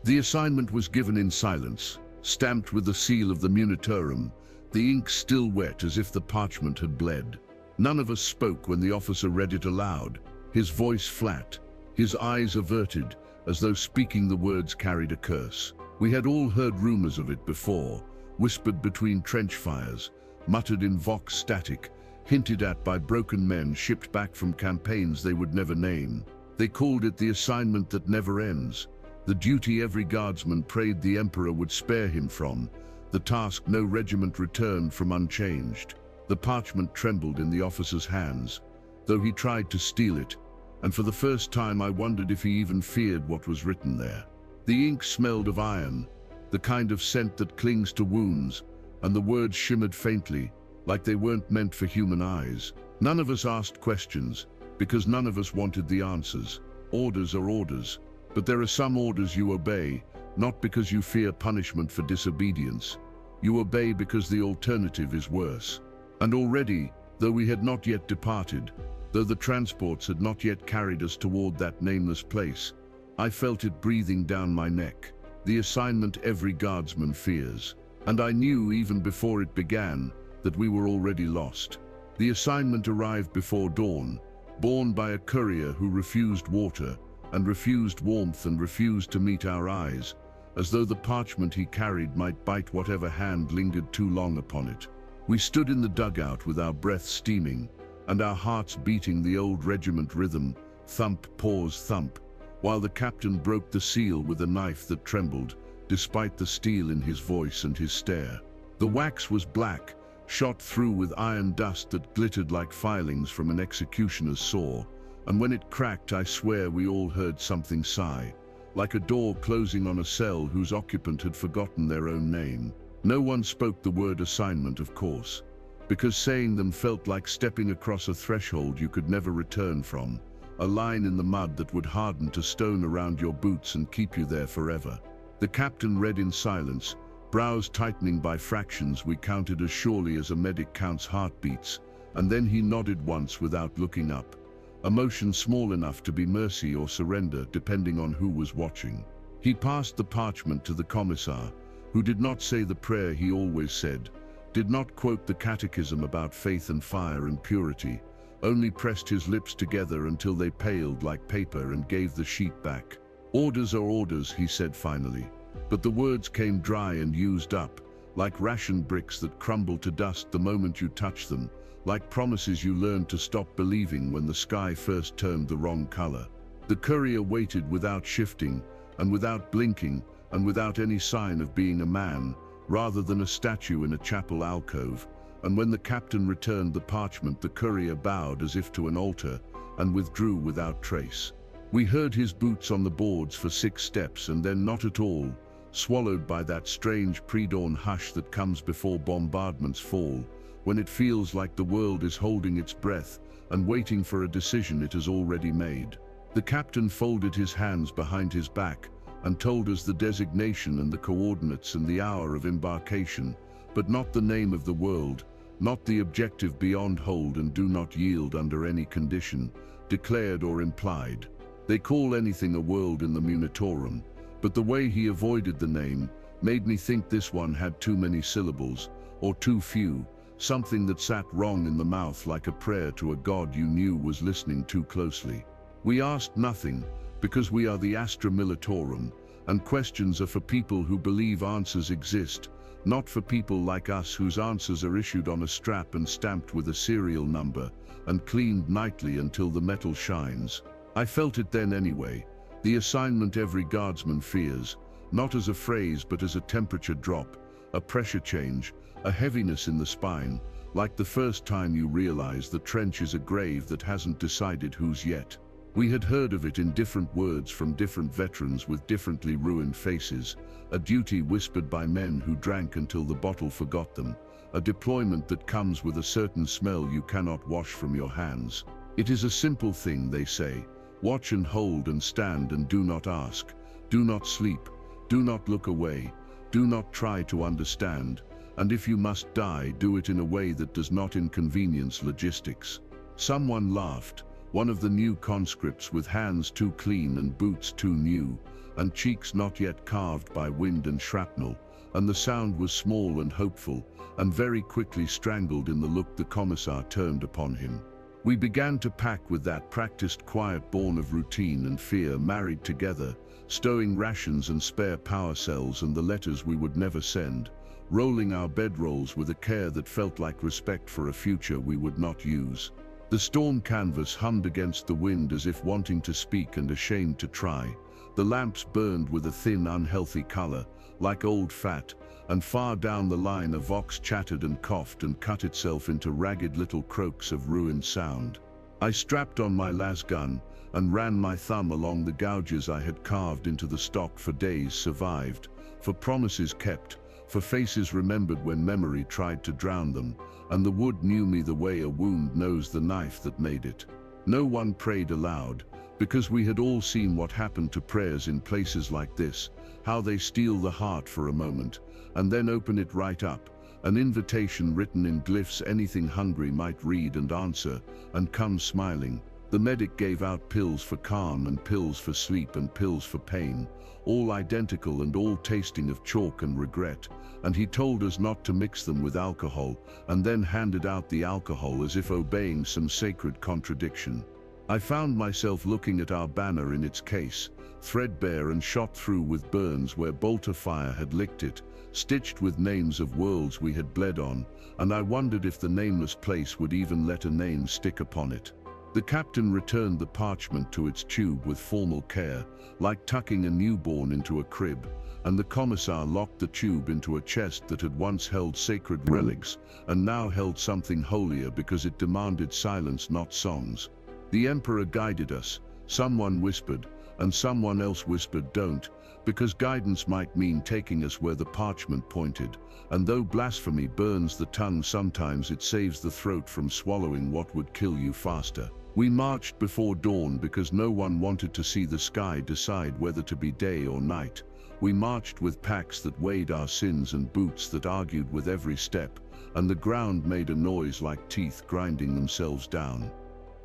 The assignment was given in silence, stamped with the seal of the Militarum, the ink still wet as if the parchment had bled. None of us spoke when the officer read it aloud, his voice flat, his eyes averted, as though speaking the words carried a curse. We had all heard rumors of it before, whispered between trench fires, muttered in vox static, hinted at by broken men shipped back from campaigns they would never name. They called it the assignment that never ends, the duty every guardsman prayed the Emperor would spare him from, the task no regiment returned from unchanged. The parchment trembled in the officer's hands, though he tried to steal it, and for the first time I wondered if he even feared what was written there. The ink smelled of iron, the kind of scent that clings to wounds, and the words shimmered faintly, like they weren't meant for human eyes. None of us asked questions, because none of us wanted the answers. Orders are orders, but there are some orders you obey, not because you fear punishment for disobedience. You obey because the alternative is worse. And already, though we had not yet departed, though the transports had not yet carried us toward that nameless place, I felt it breathing down my neck. The assignment every guardsman fears. And I knew even before it began that we were already lost. The assignment arrived before dawn, borne by a courier who refused water, and refused warmth, and refused to meet our eyes, as though the parchment he carried might bite whatever hand lingered too long upon it. We stood in the dugout with our breath steaming, and our hearts beating the old regiment rhythm, thump, pause, thump, while the captain broke the seal with a knife that trembled, despite the steel in his voice and his stare. The wax was black, shot through with iron dust that glittered like filings from an executioner's saw, and when it cracked, I swear we all heard something sigh, like a door closing on a cell whose occupant had forgotten their own name. No one spoke the word assignment, of course, because saying them felt like stepping across a threshold you could never return from, a line in the mud that would harden to stone around your boots and keep you there forever. The captain read in silence, brows tightening by fractions we counted as surely as a medic counts heartbeats, and then he nodded once without looking up, a motion small enough to be mercy or surrender depending on who was watching. He passed the parchment to the commissar, who did not say the prayer he always said, did not quote the catechism about faith and fire and purity, only pressed his lips together until they paled like paper and gave the sheet back. Orders are orders, he said finally, but the words came dry and used up, like ration bricks that crumble to dust the moment you touch them, like promises you learned to stop believing when the sky first turned the wrong color. The courier waited without shifting, and without blinking, and without any sign of being a man, rather than a statue in a chapel alcove, and when the captain returned the parchment, the courier bowed as if to an altar, and withdrew without trace. We heard his boots on the boards for 6 steps, and then not at all, swallowed by that strange pre-dawn hush that comes before bombardments fall, when it feels like the world is holding its breath and waiting for a decision it has already made. The captain folded his hands behind his back and told us the designation and the coordinates and the hour of embarkation, but not the name of the world, not the objective beyond hold and do not yield under any condition, declared or implied. They call anything a world in the Militarum, but the way he avoided the name made me think this one had too many syllables, or too few, something that sat wrong in the mouth like a prayer to a god you knew was listening too closely. We asked nothing, because we are the Astra Militarum, and questions are for people who believe answers exist, not for people like us whose answers are issued on a strap and stamped with a serial number, and cleaned nightly until the metal shines. I felt it then anyway, the assignment every guardsman fears, not as a phrase but as a temperature drop, a pressure change, a heaviness in the spine, like the first time you realize the trench is a grave that hasn't decided whose yet. We had heard of it in different words from different veterans with differently ruined faces, a duty whispered by men who drank until the bottle forgot them, a deployment that comes with a certain smell you cannot wash from your hands. It is a simple thing, they say. Watch and hold and stand and do not ask. Do not sleep. Do not look away. Do not try to understand. And if you must die, do it in a way that does not inconvenience logistics. Someone laughed, one of the new conscripts with hands too clean and boots too new, and cheeks not yet carved by wind and shrapnel, and the sound was small and hopeful, and very quickly strangled in the look the commissar turned upon him. We began to pack with that practiced quiet born of routine and fear married together, stowing rations and spare power cells and the letters we would never send, rolling our bedrolls with a care that felt like respect for a future we would not use. The storm canvas hummed against the wind as if wanting to speak and ashamed to try. The lamps burned with a thin, unhealthy color, like old fat, and far down the line a vox chattered and coughed and cut itself into ragged little croaks of ruined sound. I strapped on my las gun and ran my thumb along the gouges I had carved into the stock for days survived, for promises kept, for faces remembered when memory tried to drown them, and the wood knew me the way a wound knows the knife that made it. No one prayed aloud, because we had all seen what happened to prayers in places like this, how they steal the heart for a moment, and then open it right up, an invitation written in glyphs anything hungry might read and answer, and come smiling. The medic gave out pills for calm and pills for sleep and pills for pain, all identical and all tasting of chalk and regret, and he told us not to mix them with alcohol, and then handed out the alcohol as if obeying some sacred contradiction. I found myself looking at our banner in its case, threadbare and shot through with burns where bolter fire had licked it, stitched with names of worlds we had bled on, and I wondered if the nameless place would even let a name stick upon it. The captain returned the parchment to its tube with formal care, like tucking a newborn into a crib, and the commissar locked the tube into a chest that had once held sacred relics, and now held something holier because it demanded silence, not songs. The emperor guided us. Someone whispered, and someone else whispered, "Don't," because guidance might mean taking us where the parchment pointed, and though blasphemy burns the tongue sometimes, it saves the throat from swallowing what would kill you faster. We marched before dawn because no one wanted to see the sky decide whether to be day or night. We marched with packs that weighed our sins and boots that argued with every step, and the ground made a noise like teeth grinding themselves down.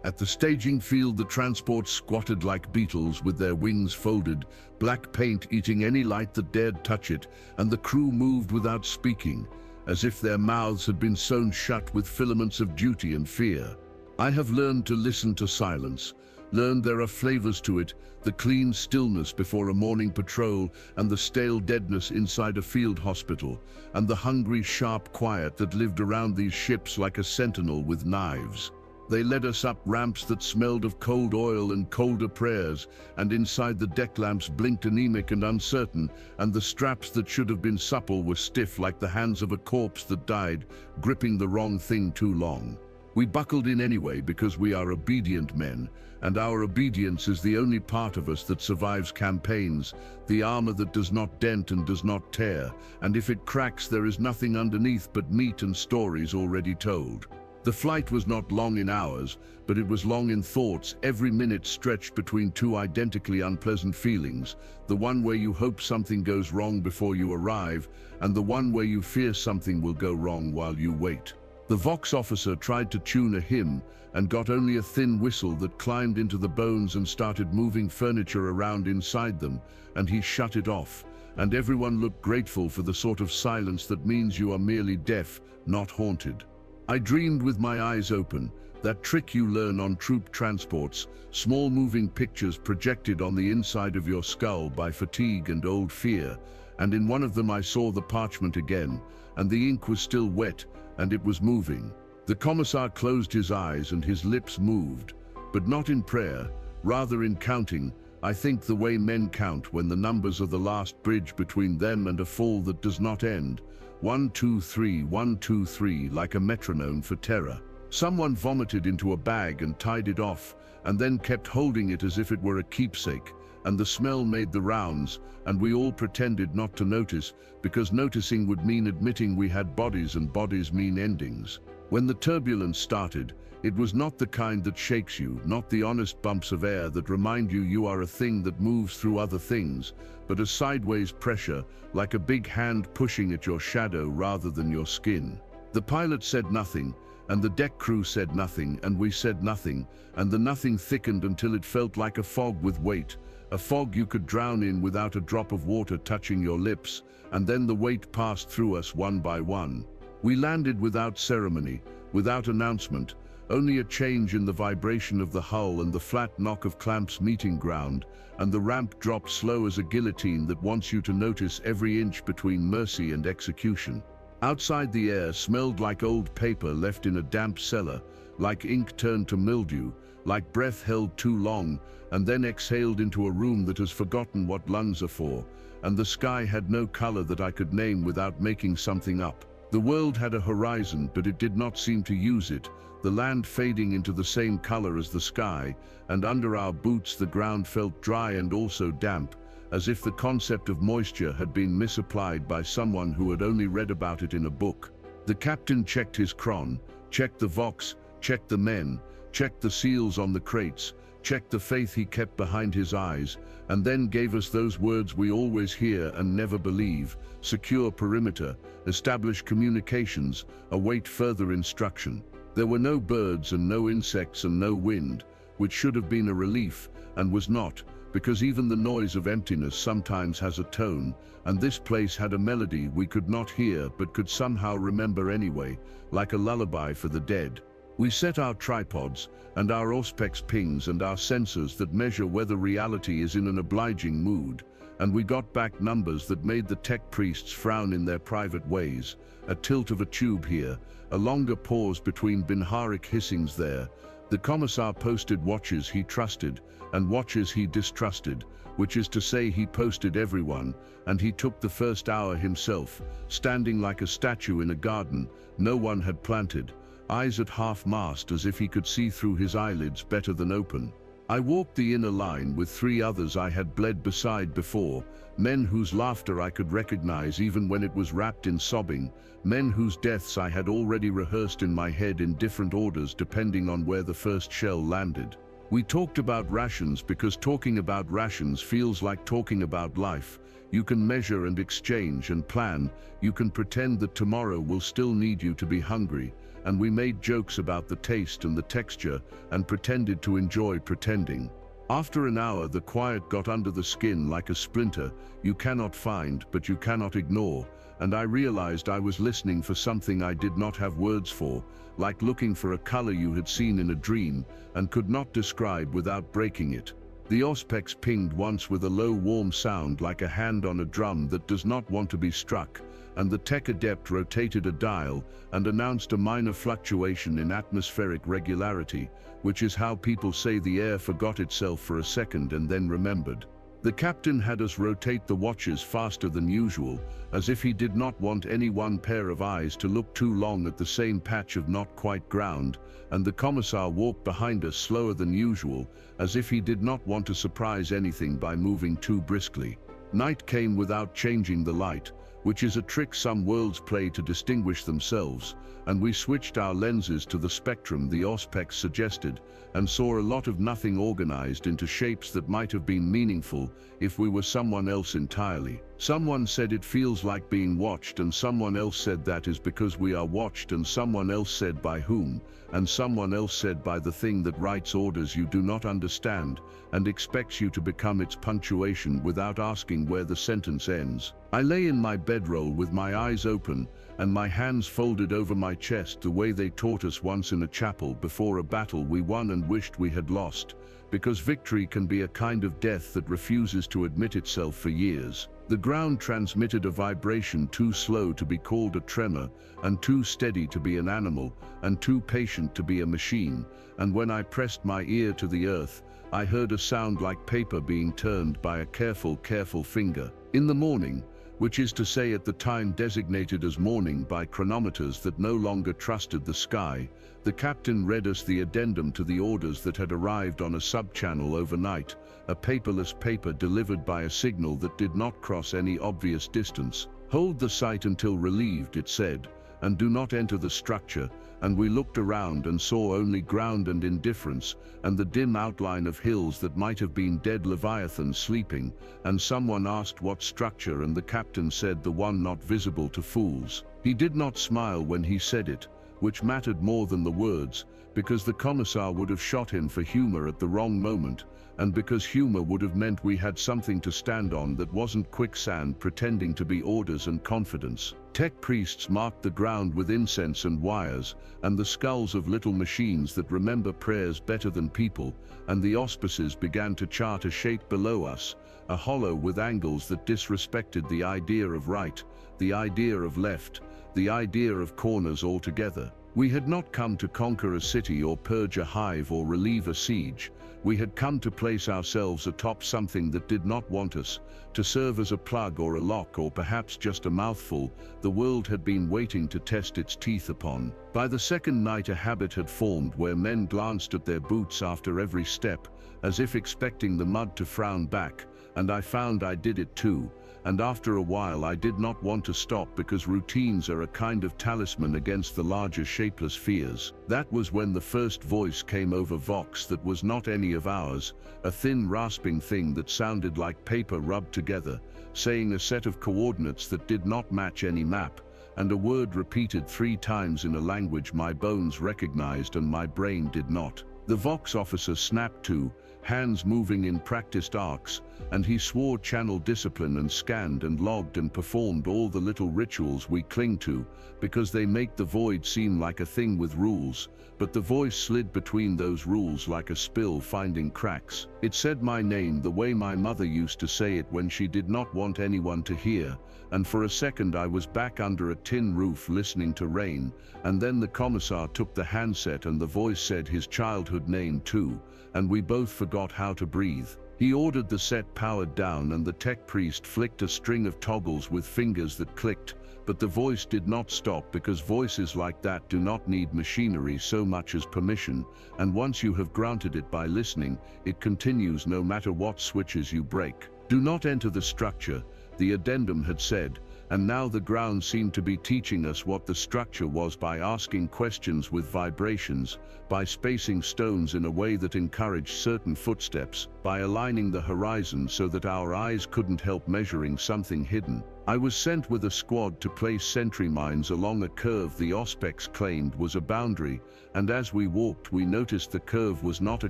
At the staging field the transports squatted like beetles with their wings folded, black paint eating any light that dared touch it, and the crew moved without speaking, as if their mouths had been sewn shut with filaments of duty and fear. I have learned to listen to silence, learned there are flavors to it, the clean stillness before a morning patrol, and the stale deadness inside a field hospital, and the hungry, sharp quiet that lived around these ships like a sentinel with knives. They led us up ramps that smelled of cold oil and colder prayers, and inside the deck lamps blinked anemic and uncertain, and the straps that should have been supple were stiff like the hands of a corpse that died, gripping the wrong thing too long. We buckled in anyway because we are obedient men, and our obedience is the only part of us that survives campaigns, the armor that does not dent and does not tear, and if it cracks there is nothing underneath but meat and stories already told. The flight was not long in hours, but it was long in thoughts, every minute stretched between two identically unpleasant feelings, the one where you hope something goes wrong before you arrive, and the one where you fear something will go wrong while you wait. The Vox officer tried to tune a hymn and got only a thin whistle that climbed into the bones and started moving furniture around inside them, and he shut it off, and everyone looked grateful for the sort of silence that means you are merely deaf, not haunted. I dreamed with my eyes open, that trick you learn on troop transports, small moving pictures projected on the inside of your skull by fatigue and old fear, and in one of them I saw the parchment again, and the ink was still wet, and it was moving. The commissar closed his eyes and his lips moved, but not in prayer, rather in counting, I think the way men count when the numbers are the last bridge between them and a fall that does not end. 1, 2, 3, 1, 2, 3, like a metronome for terror. Someone vomited into a bag and tied it off, and then kept holding it as if it were a keepsake, and the smell made the rounds, and we all pretended not to notice, because noticing would mean admitting we had bodies, and bodies mean endings. When the turbulence started, it was not the kind that shakes you, not the honest bumps of air that remind you you are a thing that moves through other things, but a sideways pressure, like a big hand pushing at your shadow rather than your skin. The pilot said nothing, and the deck crew said nothing, and we said nothing, and the nothing thickened until it felt like a fog with weight, a fog you could drown in without a drop of water touching your lips, and then the weight passed through us one by one. We landed without ceremony, without announcement, only a change in the vibration of the hull and the flat knock of clamps meeting ground, and the ramp dropped slow as a guillotine that wants you to notice every inch between mercy and execution. Outside, the air smelled like old paper left in a damp cellar, like ink turned to mildew, like breath held too long and then exhaled into a room that has forgotten what lungs are for, and the sky had no color that I could name without making something up. The world had a horizon, but it did not seem to use it, the land fading into the same color as the sky, and under our boots the ground felt dry and also damp, as if the concept of moisture had been misapplied by someone who had only read about it in a book. The captain checked his cron, checked the vox, checked the men, checked the seals on the crates, checked the faith he kept behind his eyes, and then gave us those words we always hear and never believe: secure perimeter, establish communications, await further instruction. There were no birds and no insects and no wind, which should have been a relief, and was not, because even the noise of emptiness sometimes has a tone, and this place had a melody we could not hear but could somehow remember anyway, like a lullaby for the dead. We set our tripods, and our auspex pings and our sensors that measure whether reality is in an obliging mood, and we got back numbers that made the tech priests frown in their private ways, a tilt of a tube here, a longer pause between binharic hissings there. The commissar posted watches he trusted, and watches he distrusted, which is to say he posted everyone, and he took the first hour himself, standing like a statue in a garden no one had planted, eyes at half-mast as if he could see through his eyelids better than open. I walked the inner line with 3 others I had bled beside before, men whose laughter I could recognize even when it was wrapped in sobbing, men whose deaths I had already rehearsed in my head in different orders depending on where the first shell landed. We talked about rations because talking about rations feels like talking about life. You can measure and exchange and plan, you can pretend that tomorrow will still need you to be hungry, and we made jokes about the taste and the texture and pretended to enjoy pretending. After an hour, the quiet got under the skin like a splinter you cannot find but you cannot ignore, and I realized I was listening for something I did not have words for, like looking for a color you had seen in a dream and could not describe without breaking it. The auspex pinged once with a low warm sound like a hand on a drum that does not want to be struck, and the tech adept rotated a dial and announced a minor fluctuation in atmospheric regularity, which is how people say the air forgot itself for a second and then remembered. The captain had us rotate the watches faster than usual, as if he did not want any one pair of eyes to look too long at the same patch of not quite ground, and the commissar walked behind us slower than usual, as if he did not want to surprise anything by moving too briskly. Night came without changing the light, which is a trick some worlds play to distinguish themselves, and we switched our lenses to the spectrum the auspex suggested, and saw a lot of nothing organized into shapes that might have been meaningful if we were someone else entirely. Someone said it feels like being watched, and someone else said that is because we are watched, and someone else said by whom, and someone else said by the thing that writes orders you do not understand and expects you to become its punctuation without asking where the sentence ends. I lay in my bedroll with my eyes open and my hands folded over my chest the way they taught us once in a chapel before a battle we won and wished we had lost, because victory can be a kind of death that refuses to admit itself for years. The ground transmitted a vibration too slow to be called a tremor, and too steady to be an animal, and too patient to be a machine, and when I pressed my ear to the earth, I heard a sound like paper being turned by a careful finger. In the morning, which is to say at the time designated as morning by chronometers that no longer trusted the sky, the captain read us the addendum to the orders that had arrived on a sub-channel overnight, a paperless paper delivered by a signal that did not cross any obvious distance. Hold the site until relieved, it said, and do not enter the structure, and we looked around and saw only ground and indifference, and the dim outline of hills that might have been dead leviathans sleeping, and someone asked what structure, and the captain said the one not visible to fools. He did not smile when he said it, which mattered more than the words, because the commissar would have shot him for humor at the wrong moment, and because humor would have meant we had something to stand on that wasn't quicksand pretending to be orders and confidence. Tech priests marked the ground with incense and wires, and the skulls of little machines that remember prayers better than people, and the auspices began to chart a shape below us, a hollow with angles that disrespected the idea of right, the idea of left, the idea of corners altogether. We had not come to conquer a city or purge a hive or relieve a siege. We had come to place ourselves atop something that did not want us, to serve as a plug or a lock or perhaps just a mouthful the world had been waiting to test its teeth upon. By the second night a habit had formed where men glanced at their boots after every step, as if expecting the mud to frown back, and I found I did it too. And after a while I did not want to stop because routines are a kind of talisman against the larger shapeless fears. That was when the first voice came over Vox that was not any of ours, a thin rasping thing that sounded like paper rubbed together, saying a set of coordinates that did not match any map, and a word repeated 3 times in a language my bones recognized and my brain did not. The Vox officer snapped to, hands moving in practiced arcs, and he swore channel discipline and scanned and logged and performed all the little rituals we cling to, because they make the void seem like a thing with rules, but the voice slid between those rules like a spill finding cracks. It said my name the way my mother used to say it when she did not want anyone to hear, and for a second I was back under a tin roof listening to rain, and then the commissar took the handset and the voice said his childhood name too, and we both forgot how to breathe. He ordered the set powered down and the tech priest flicked a string of toggles with fingers that clicked, but the voice did not stop because voices like that do not need machinery so much as permission, and once you have granted it by listening, it continues no matter what switches you break. Do not enter the structure, the addendum had said, and now the ground seemed to be teaching us what the structure was by asking questions with vibrations, by spacing stones in a way that encouraged certain footsteps, by aligning the horizon so that our eyes couldn't help measuring something hidden. I was sent with a squad to place sentry mines along a curve the Auspex claimed was a boundary, and as we walked we noticed the curve was not a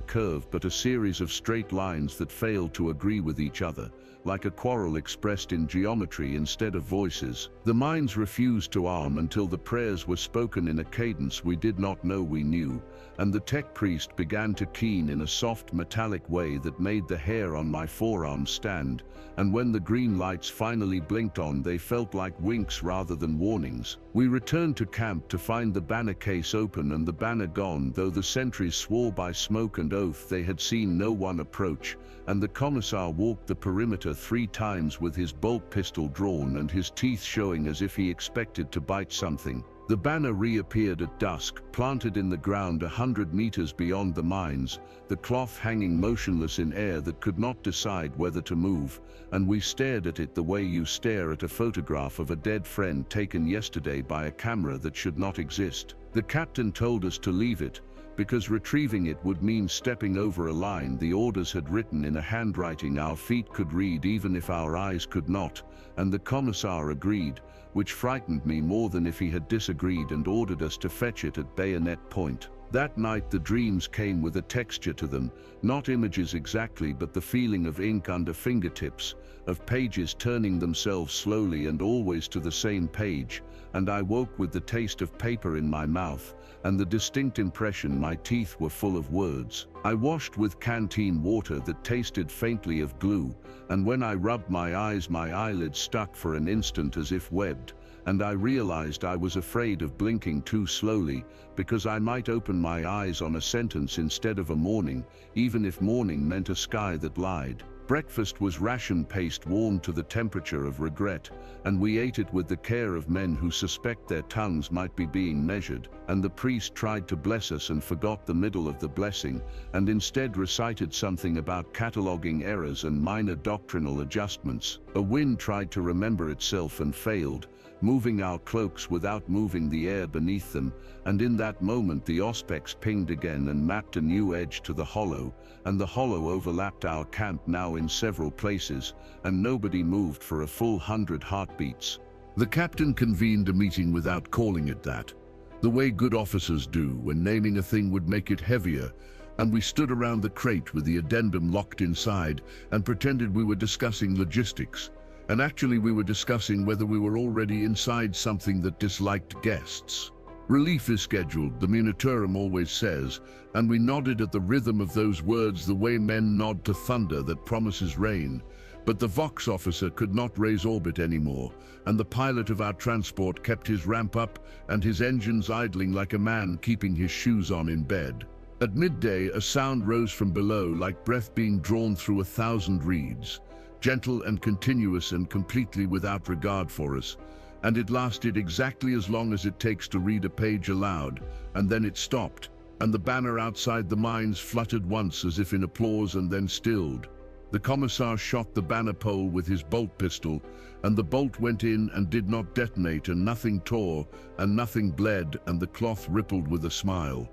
curve but a series of straight lines that failed to agree with each other, like a quarrel expressed in geometry instead of voices. The mines refused to arm until the prayers were spoken in a cadence we did not know we knew, and the tech priest began to keen in a soft metallic way that made the hair on my forearm stand, and when the green lights finally blinked on they felt like winks rather than warnings. We returned to camp to find the banner case open and the banner gone, though the sentries swore by smoke and oath they had seen no one approach, and the commissar walked the perimeter 3 times with his bolt pistol drawn and his teeth showing as if he expected to bite something. The banner reappeared at dusk, planted in the ground 100 meters beyond the mines, the cloth hanging motionless in air that could not decide whether to move, and we stared at it the way you stare at a photograph of a dead friend taken yesterday by a camera that should not exist. The captain told us to leave it, because retrieving it would mean stepping over a line the orders had written in a handwriting our feet could read even if our eyes could not, and the commissar agreed, which frightened me more than if he had disagreed and ordered us to fetch it at bayonet point. That night the dreams came with a texture to them, not images exactly but the feeling of ink under fingertips, of pages turning themselves slowly and always to the same page, and I woke with the taste of paper in my mouth, and the distinct impression my teeth were full of words. I washed with canteen water that tasted faintly of glue, and when I rubbed my eyes my eyelids stuck for an instant as if webbed, and I realized I was afraid of blinking too slowly, because I might open my eyes on a sentence instead of a morning, even if morning meant a sky that lied. Breakfast was ration paste warmed to the temperature of regret, and we ate it with the care of men who suspect their tongues might be being measured, and the priest tried to bless us and forgot the middle of the blessing, and instead recited something about cataloging errors and minor doctrinal adjustments. A wind tried to remember itself and failed, moving our cloaks without moving the air beneath them, and in that moment the Auspex pinged again and mapped a new edge to the hollow, and the hollow overlapped our camp now in several places, and nobody moved for a full 100 heartbeats. The captain convened a meeting without calling it that, the way good officers do when naming a thing would make it heavier, and we stood around the crate with the addendum locked inside and pretended we were discussing logistics. And actually we were discussing whether we were already inside something that disliked guests. Relief is scheduled, the Militarum always says, and we nodded at the rhythm of those words the way men nod to thunder that promises rain. But the Vox officer could not raise orbit anymore, and the pilot of our transport kept his ramp up and his engines idling like a man keeping his shoes on in bed. At midday, a sound rose from below like breath being drawn through 1,000 reeds, gentle and continuous and completely without regard for us, and it lasted exactly as long as it takes to read a page aloud, and then it stopped, and the banner outside the mines fluttered once as if in applause and then stilled. The commissar shot the banner pole with his bolt pistol, and the bolt went in and did not detonate, and nothing tore, and nothing bled, and the cloth rippled with a smile.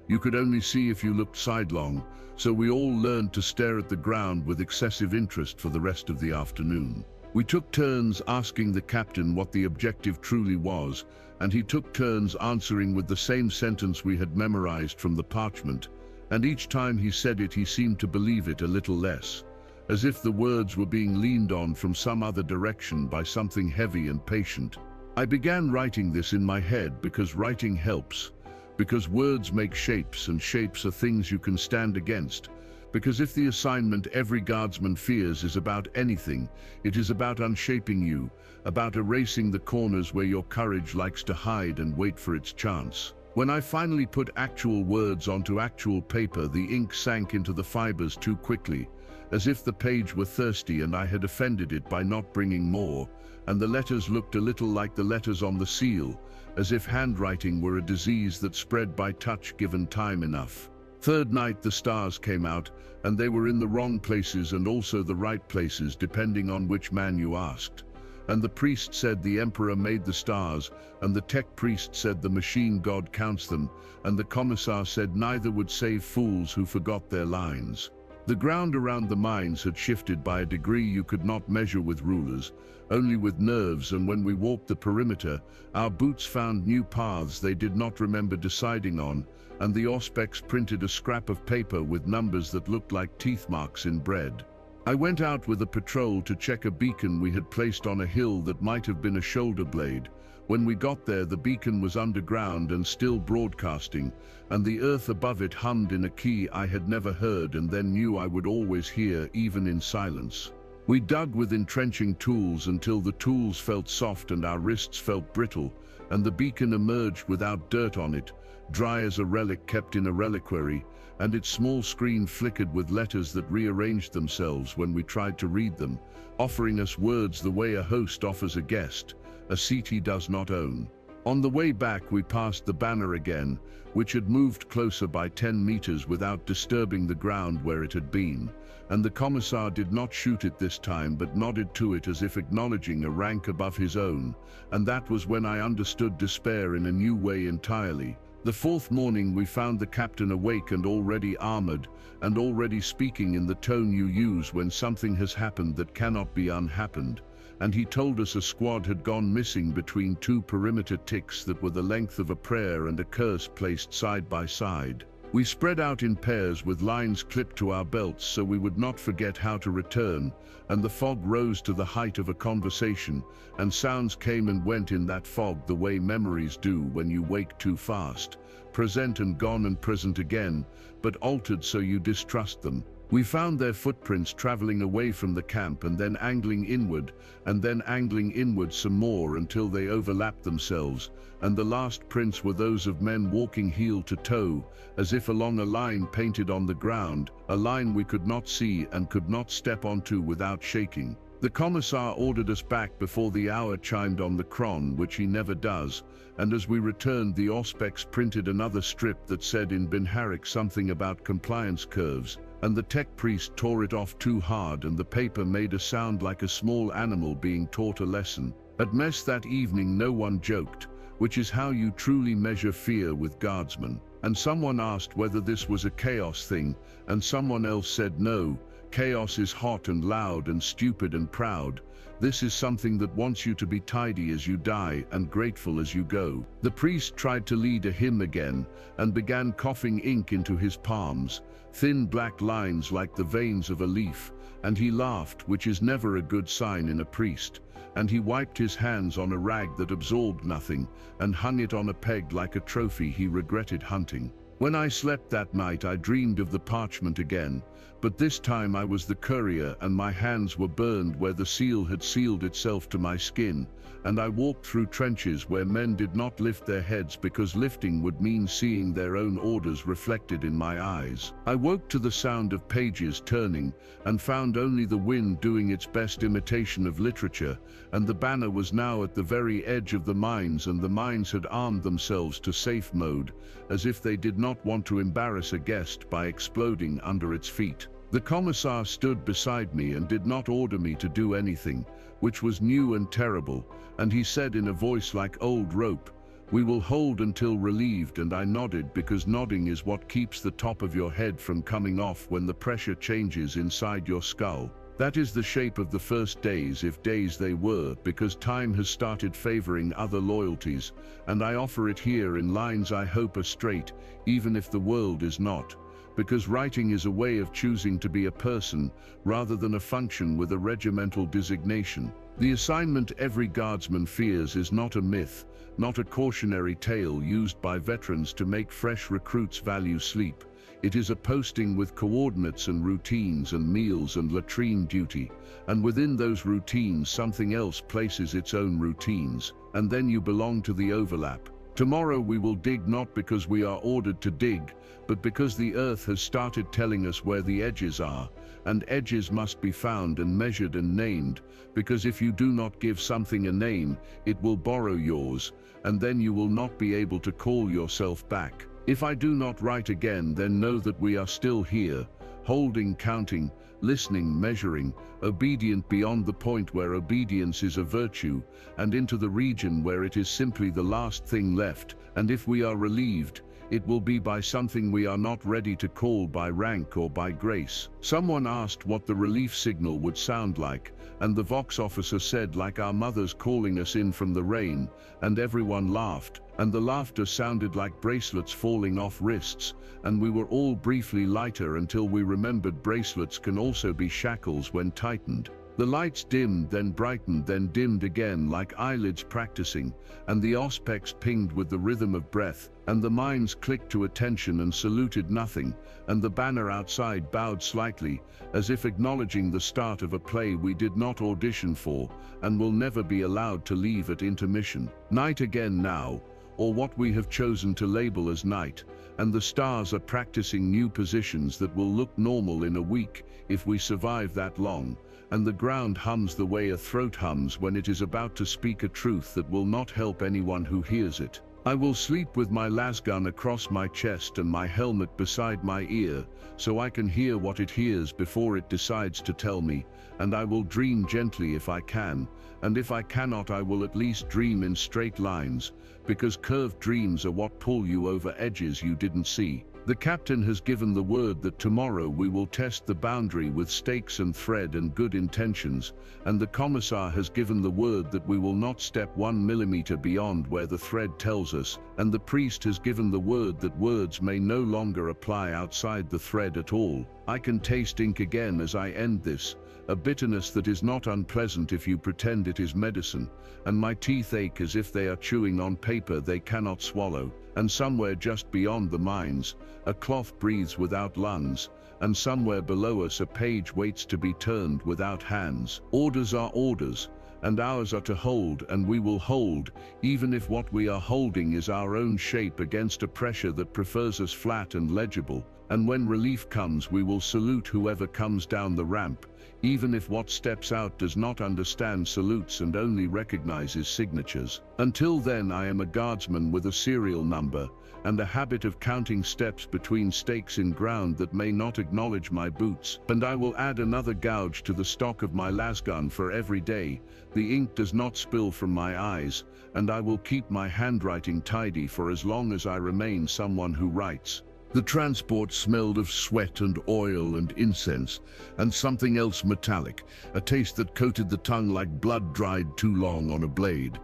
You could only see if you looked sidelong, so we all learned to stare at the ground with excessive interest for the rest of the afternoon. We took turns asking the captain what the objective truly was, and he took turns answering with the same sentence we had memorized from the parchment, and each time he said it he seemed to believe it a little less, as if the words were being leaned on from some other direction by something heavy and patient. I began writing this in my head because writing helps, because words make shapes, and shapes are things you can stand against. Because if the assignment Every Guardsman Fears is about anything, it is about unshaping you, about erasing the corners where your courage likes to hide and wait for its chance. When I finally put actual words onto actual paper, the ink sank into the fibers too quickly, as if the page were thirsty and I had offended it by not bringing more, and the letters looked a little like the letters on the seal, as if handwriting were a disease that spread by touch given time enough. Third night the stars came out, and they were in the wrong places and also the right places depending on which man you asked. And the priest said the emperor made the stars, and the tech priest said the machine god counts them, and the commissar said neither would save fools who forgot their lines. The ground around the mines had shifted by a degree you could not measure with rulers, only with nerves, and when we walked the perimeter, our boots found new paths they did not remember deciding on, and the auspex printed a scrap of paper with numbers that looked like teeth marks in bread. I went out with a patrol to check a beacon we had placed on a hill that might have been a shoulder blade. When we got there, the beacon was underground and still broadcasting, and the earth above it hummed in a key I had never heard and then knew I would always hear, even in silence. We dug with entrenching tools until the tools felt soft and our wrists felt brittle, and the beacon emerged without dirt on it, dry as a relic kept in a reliquary, and its small screen flickered with letters that rearranged themselves when we tried to read them, offering us words the way a host offers a guest, a seat he does not own. On the way back we passed the banner again, which had moved closer by 10 meters without disturbing the ground where it had been, and the commissar did not shoot it this time but nodded to it as if acknowledging a rank above his own, and that was when I understood despair in a new way entirely. The fourth morning we found the captain awake and already armored, and already speaking in the tone you use when something has happened that cannot be unhappened, and he told us a squad had gone missing between two perimeter ticks that were the length of a prayer and a curse placed side by side. We spread out in pairs with lines clipped to our belts so we would not forget how to return, and the fog rose to the height of a conversation, and sounds came and went in that fog the way memories do when you wake too fast, present and gone and present again, but altered so you distrust them. We found their footprints traveling away from the camp and then angling inward, and then angling inward some more until they overlapped themselves, and the last prints were those of men walking heel to toe, as if along a line painted on the ground, a line we could not see and could not step onto without shaking. The commissar ordered us back before the hour chimed on the cron, which he never does, and as we returned the auspex printed another strip that said in Binharic something about compliance curves, and the tech priest tore it off too hard and the paper made a sound like a small animal being taught a lesson. At mess that evening no one joked, which is how you truly measure fear with guardsmen, and someone asked whether this was a chaos thing, and someone else said no, chaos is hot and loud and stupid and proud. This is something that wants you to be tidy as you die and grateful as you go. The priest tried to lead a hymn again and began coughing ink into his palms, thin black lines like the veins of a leaf, and he laughed, which is never a good sign in a priest, and he wiped his hands on a rag that absorbed nothing and hung it on a peg like a trophy he regretted hunting. When I slept that night, I dreamed of the parchment again, but this time I was the courier and my hands were burned where the seal had sealed itself to my skin, and I walked through trenches where men did not lift their heads because lifting would mean seeing their own orders reflected in my eyes. I woke to the sound of pages turning and found only the wind doing its best imitation of literature, and the banner was now at the very edge of the mines, and the mines had armed themselves to safe mode, as if they did not want to embarrass a guest by exploding under its feet. The commissar stood beside me and did not order me to do anything, which was new and terrible, and he said in a voice like old rope, "We will hold until relieved," and I nodded, because nodding is what keeps the top of your head from coming off when the pressure changes inside your skull. That is the shape of the first days, if days they were, because time has started favoring other loyalties, and I offer it here in lines I hope are straight, even if the world is not. Because writing is a way of choosing to be a person, rather than a function with a regimental designation. The assignment Every Guardsman Fears is not a myth, not a cautionary tale used by veterans to make fresh recruits value sleep. It is a posting with coordinates and routines and meals and latrine duty, and within those routines something else places its own routines, and then you belong to the overlap. Tomorrow we will dig, not because we are ordered to dig, but because the earth has started telling us where the edges are, and edges must be found and measured and named, because if you do not give something a name, it will borrow yours, and then you will not be able to call yourself back. If I do not write again, then know that we are still here, holding, counting, listening, measuring, obedient beyond the point where obedience is a virtue, and into the region where it is simply the last thing left, and if we are relieved, it will be by something we are not ready to call by rank or by grace. Someone asked what the relief signal would sound like, and the Vox officer said, like our mothers calling us in from the rain, and everyone laughed, and the laughter sounded like bracelets falling off wrists, and we were all briefly lighter until we remembered bracelets can also be shackles when tightened. The lights dimmed, then brightened, then dimmed again like eyelids practicing, and the auspex pinged with the rhythm of breath, and the mines clicked to attention and saluted nothing, and the banner outside bowed slightly, as if acknowledging the start of a play we did not audition for, and will never be allowed to leave at intermission. Night again now, or what we have chosen to label as night, and the stars are practicing new positions that will look normal in a week, if we survive that long, and the ground hums the way a throat hums when it is about to speak a truth that will not help anyone who hears it. I will sleep with my lasgun across my chest and my helmet beside my ear, so I can hear what it hears before it decides to tell me, and I will dream gently if I can, and if I cannot I will at least dream in straight lines, because curved dreams are what pull you over edges you didn't see. The captain has given the word that tomorrow we will test the boundary with stakes and thread and good intentions, and the commissar has given the word that we will not step 1 millimeter beyond where the thread tells us, and the priest has given the word that words may no longer apply outside the thread at all. I can taste ink again as I end this, a bitterness that is not unpleasant if you pretend it is medicine, and my teeth ache as if they are chewing on paper they cannot swallow, and somewhere just beyond the mines, a cloth breathes without lungs, and somewhere below us a page waits to be turned without hands. Orders are orders, and ours are to hold, and we will hold, even if what we are holding is our own shape against a pressure that prefers us flat and legible, and when relief comes we will salute whoever comes down the ramp, even if what steps out does not understand salutes and only recognizes signatures. Until then I am a guardsman with a serial number, and a habit of counting steps between stakes in ground that may not acknowledge my boots, and I will add another gouge to the stock of my lasgun for every day the ink does not spill from my eyes, and I will keep my handwriting tidy for as long as I remain someone who writes. The transport smelled of sweat and oil and incense, and something else metallic, a taste that coated the tongue like blood dried too long on a blade.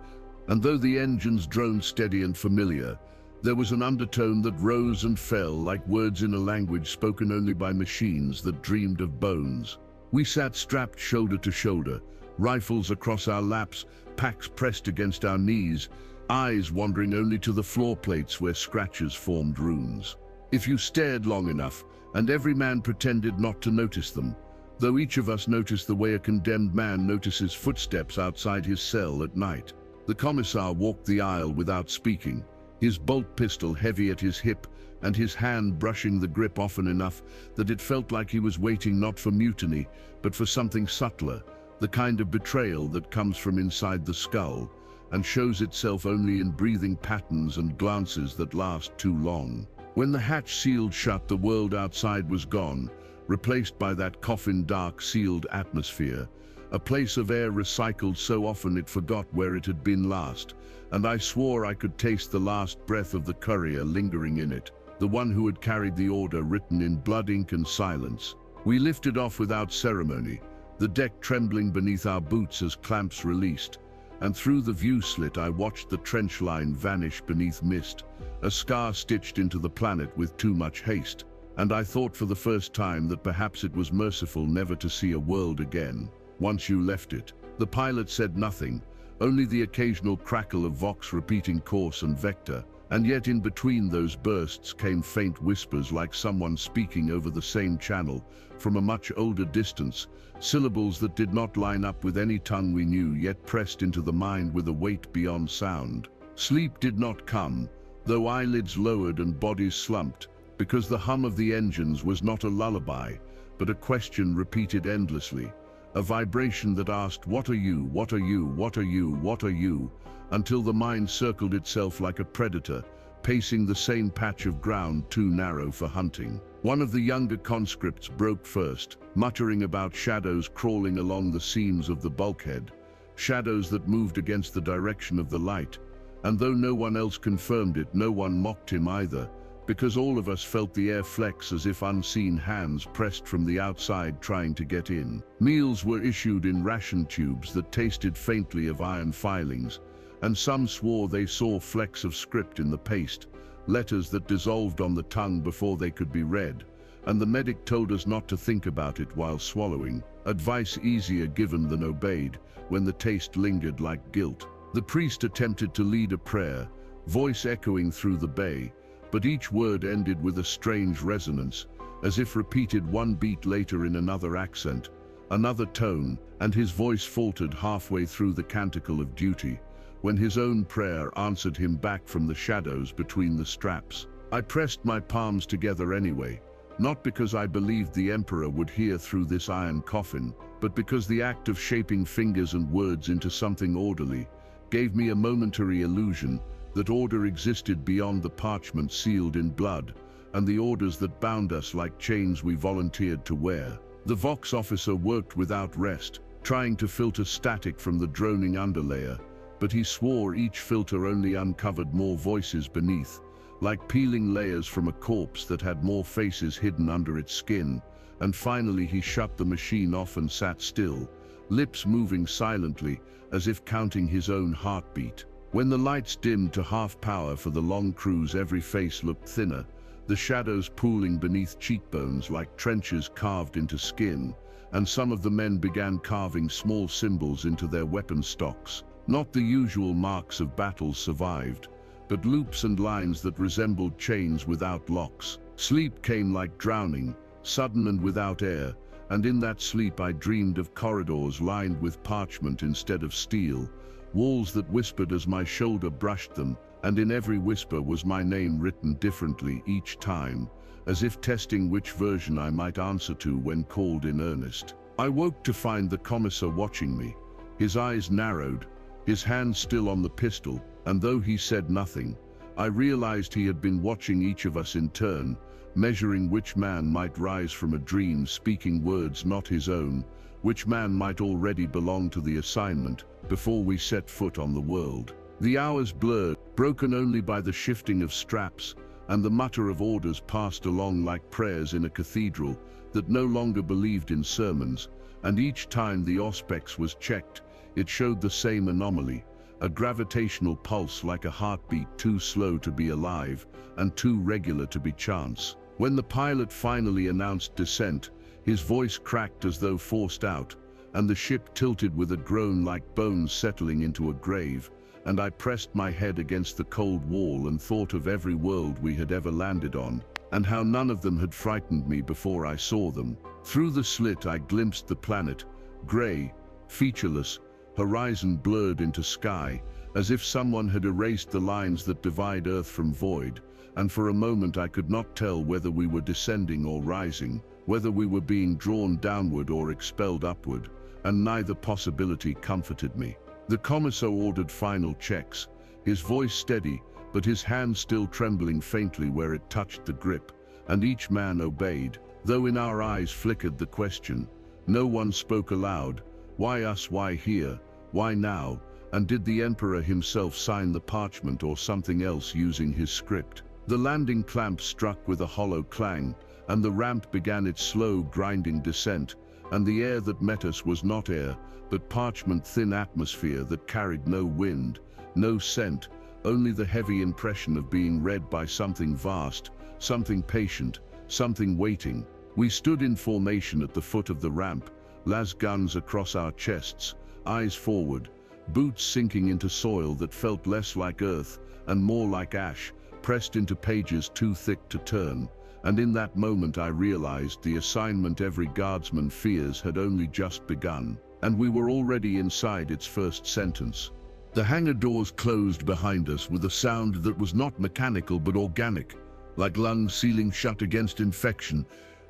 And though the engines droned steady and familiar, there was an undertone that rose and fell like words in a language spoken only by machines that dreamed of bones. We sat strapped shoulder to shoulder, rifles across our laps, packs pressed against our knees, eyes wandering only to the floor plates where scratches formed runes. If you stared long enough, and every man pretended not to notice them, though each of us noticed the way a condemned man notices footsteps outside his cell at night. The commissar walked the aisle without speaking, his bolt pistol heavy at his hip, and his hand brushing the grip often enough that it felt like he was waiting not for mutiny, but for something subtler, the kind of betrayal that comes from inside the skull, and shows itself only in breathing patterns and glances that last too long. When the hatch sealed shut, the world outside was gone, replaced by that coffin-dark sealed atmosphere, a place of air recycled so often it forgot where it had been last, and I swore I could taste the last breath of the courier lingering in it, the one who had carried the order written in blood ink and silence. We lifted off without ceremony, the deck trembling beneath our boots as clamps released, and through the view slit I watched the trench line vanish beneath mist, a scar stitched into the planet with too much haste, and I thought for the first time that perhaps it was merciful never to see a world again, once you left it. The pilot said nothing, only the occasional crackle of Vox repeating course and vector, and yet in between those bursts came faint whispers like someone speaking over the same channel from a much older distance, syllables that did not line up with any tongue we knew, yet pressed into the mind with a weight beyond sound. Sleep did not come, though eyelids lowered and bodies slumped, because the hum of the engines was not a lullaby, but a question repeated endlessly, a vibration that asked, "What are you? What are you? What are you? What are you?" until the mind circled itself like a predator, pacing the same patch of ground too narrow for hunting. One of the younger conscripts broke first, muttering about shadows crawling along the seams of the bulkhead, shadows that moved against the direction of the light, and though no one else confirmed it, no one mocked him either, because all of us felt the air flex as if unseen hands pressed from the outside trying to get in. Meals were issued in ration tubes that tasted faintly of iron filings, and some swore they saw flecks of script in the paste, letters that dissolved on the tongue before they could be read, and the medic told us not to think about it while swallowing, advice easier given than obeyed when the taste lingered like guilt. The priest attempted to lead a prayer, voice echoing through the bay, but each word ended with a strange resonance, as if repeated one beat later in another accent, another tone, and his voice faltered halfway through the canticle of duty, when his own prayer answered him back from the shadows between the straps. I pressed my palms together anyway, not because I believed the Emperor would hear through this iron coffin, but because the act of shaping fingers and words into something orderly gave me a momentary illusion that order existed beyond the parchment sealed in blood, and the orders that bound us like chains we volunteered to wear. The Vox officer worked without rest, trying to filter static from the droning underlayer, but he swore each filter only uncovered more voices beneath, like peeling layers from a corpse that had more faces hidden under its skin, and finally he shut the machine off and sat still, lips moving silently, as if counting his own heartbeat. When the lights dimmed to half power for the long cruise, every face looked thinner, the shadows pooling beneath cheekbones like trenches carved into skin, and some of the men began carving small symbols into their weapon stocks. Not the usual marks of battles survived, but loops and lines that resembled chains without locks. Sleep came like drowning, sudden and without air, and in that sleep I dreamed of corridors lined with parchment instead of steel, walls that whispered as my shoulder brushed them, and in every whisper was my name written differently each time, as if testing which version I might answer to when called in earnest. I woke to find the commissar watching me, his eyes narrowed, his hand still on the pistol, and though he said nothing, I realized he had been watching each of us in turn, measuring which man might rise from a dream speaking words not his own, which man might already belong to the assignment before we set foot on the world. The hours blurred, broken only by the shifting of straps, and the mutter of orders passed along like prayers in a cathedral that no longer believed in sermons, and each time the auspex was checked, it showed the same anomaly, a gravitational pulse like a heartbeat too slow to be alive and too regular to be chance. When the pilot finally announced descent, his voice cracked as though forced out, and the ship tilted with a groan like bones settling into a grave, and I pressed my head against the cold wall and thought of every world we had ever landed on, and how none of them had frightened me before I saw them. Through the slit I glimpsed the planet, grey, featureless, horizon blurred into sky, as if someone had erased the lines that divide Earth from void, and for a moment I could not tell whether we were descending or rising, whether we were being drawn downward or expelled upward, and neither possibility comforted me. The commissar ordered final checks, his voice steady, but his hand still trembling faintly where it touched the grip, and each man obeyed, though in our eyes flickered the question. No one spoke aloud. Why us, why here, why now, and did the Emperor himself sign the parchment or something else using his script? The landing clamp struck with a hollow clang, and the ramp began its slow, grinding descent, and the air that met us was not air, but parchment-thin atmosphere that carried no wind, no scent, only the heavy impression of being read by something vast, something patient, something waiting. We stood in formation at the foot of the ramp, las guns across our chests, eyes forward, boots sinking into soil that felt less like earth and more like ash, pressed into pages too thick to turn. And in that moment I realized the assignment Every Guardsman Fears had only just begun, and we were already inside its first sentence. The hangar doors closed behind us with a sound that was not mechanical but organic, like lungs sealing shut against infection,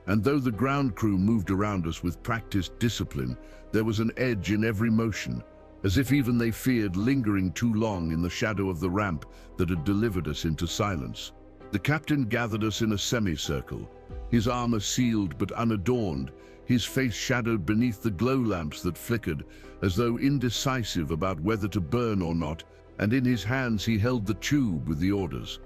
and though the ground crew moved around us with practiced discipline, there was an edge in every motion, as if even they feared lingering too long in the shadow of the ramp that had delivered us into silence. The captain gathered us in a semicircle, his armor sealed but unadorned, his face shadowed beneath the glow lamps that flickered, as though indecisive about whether to burn or not, and in his hands he held the tube with the orders.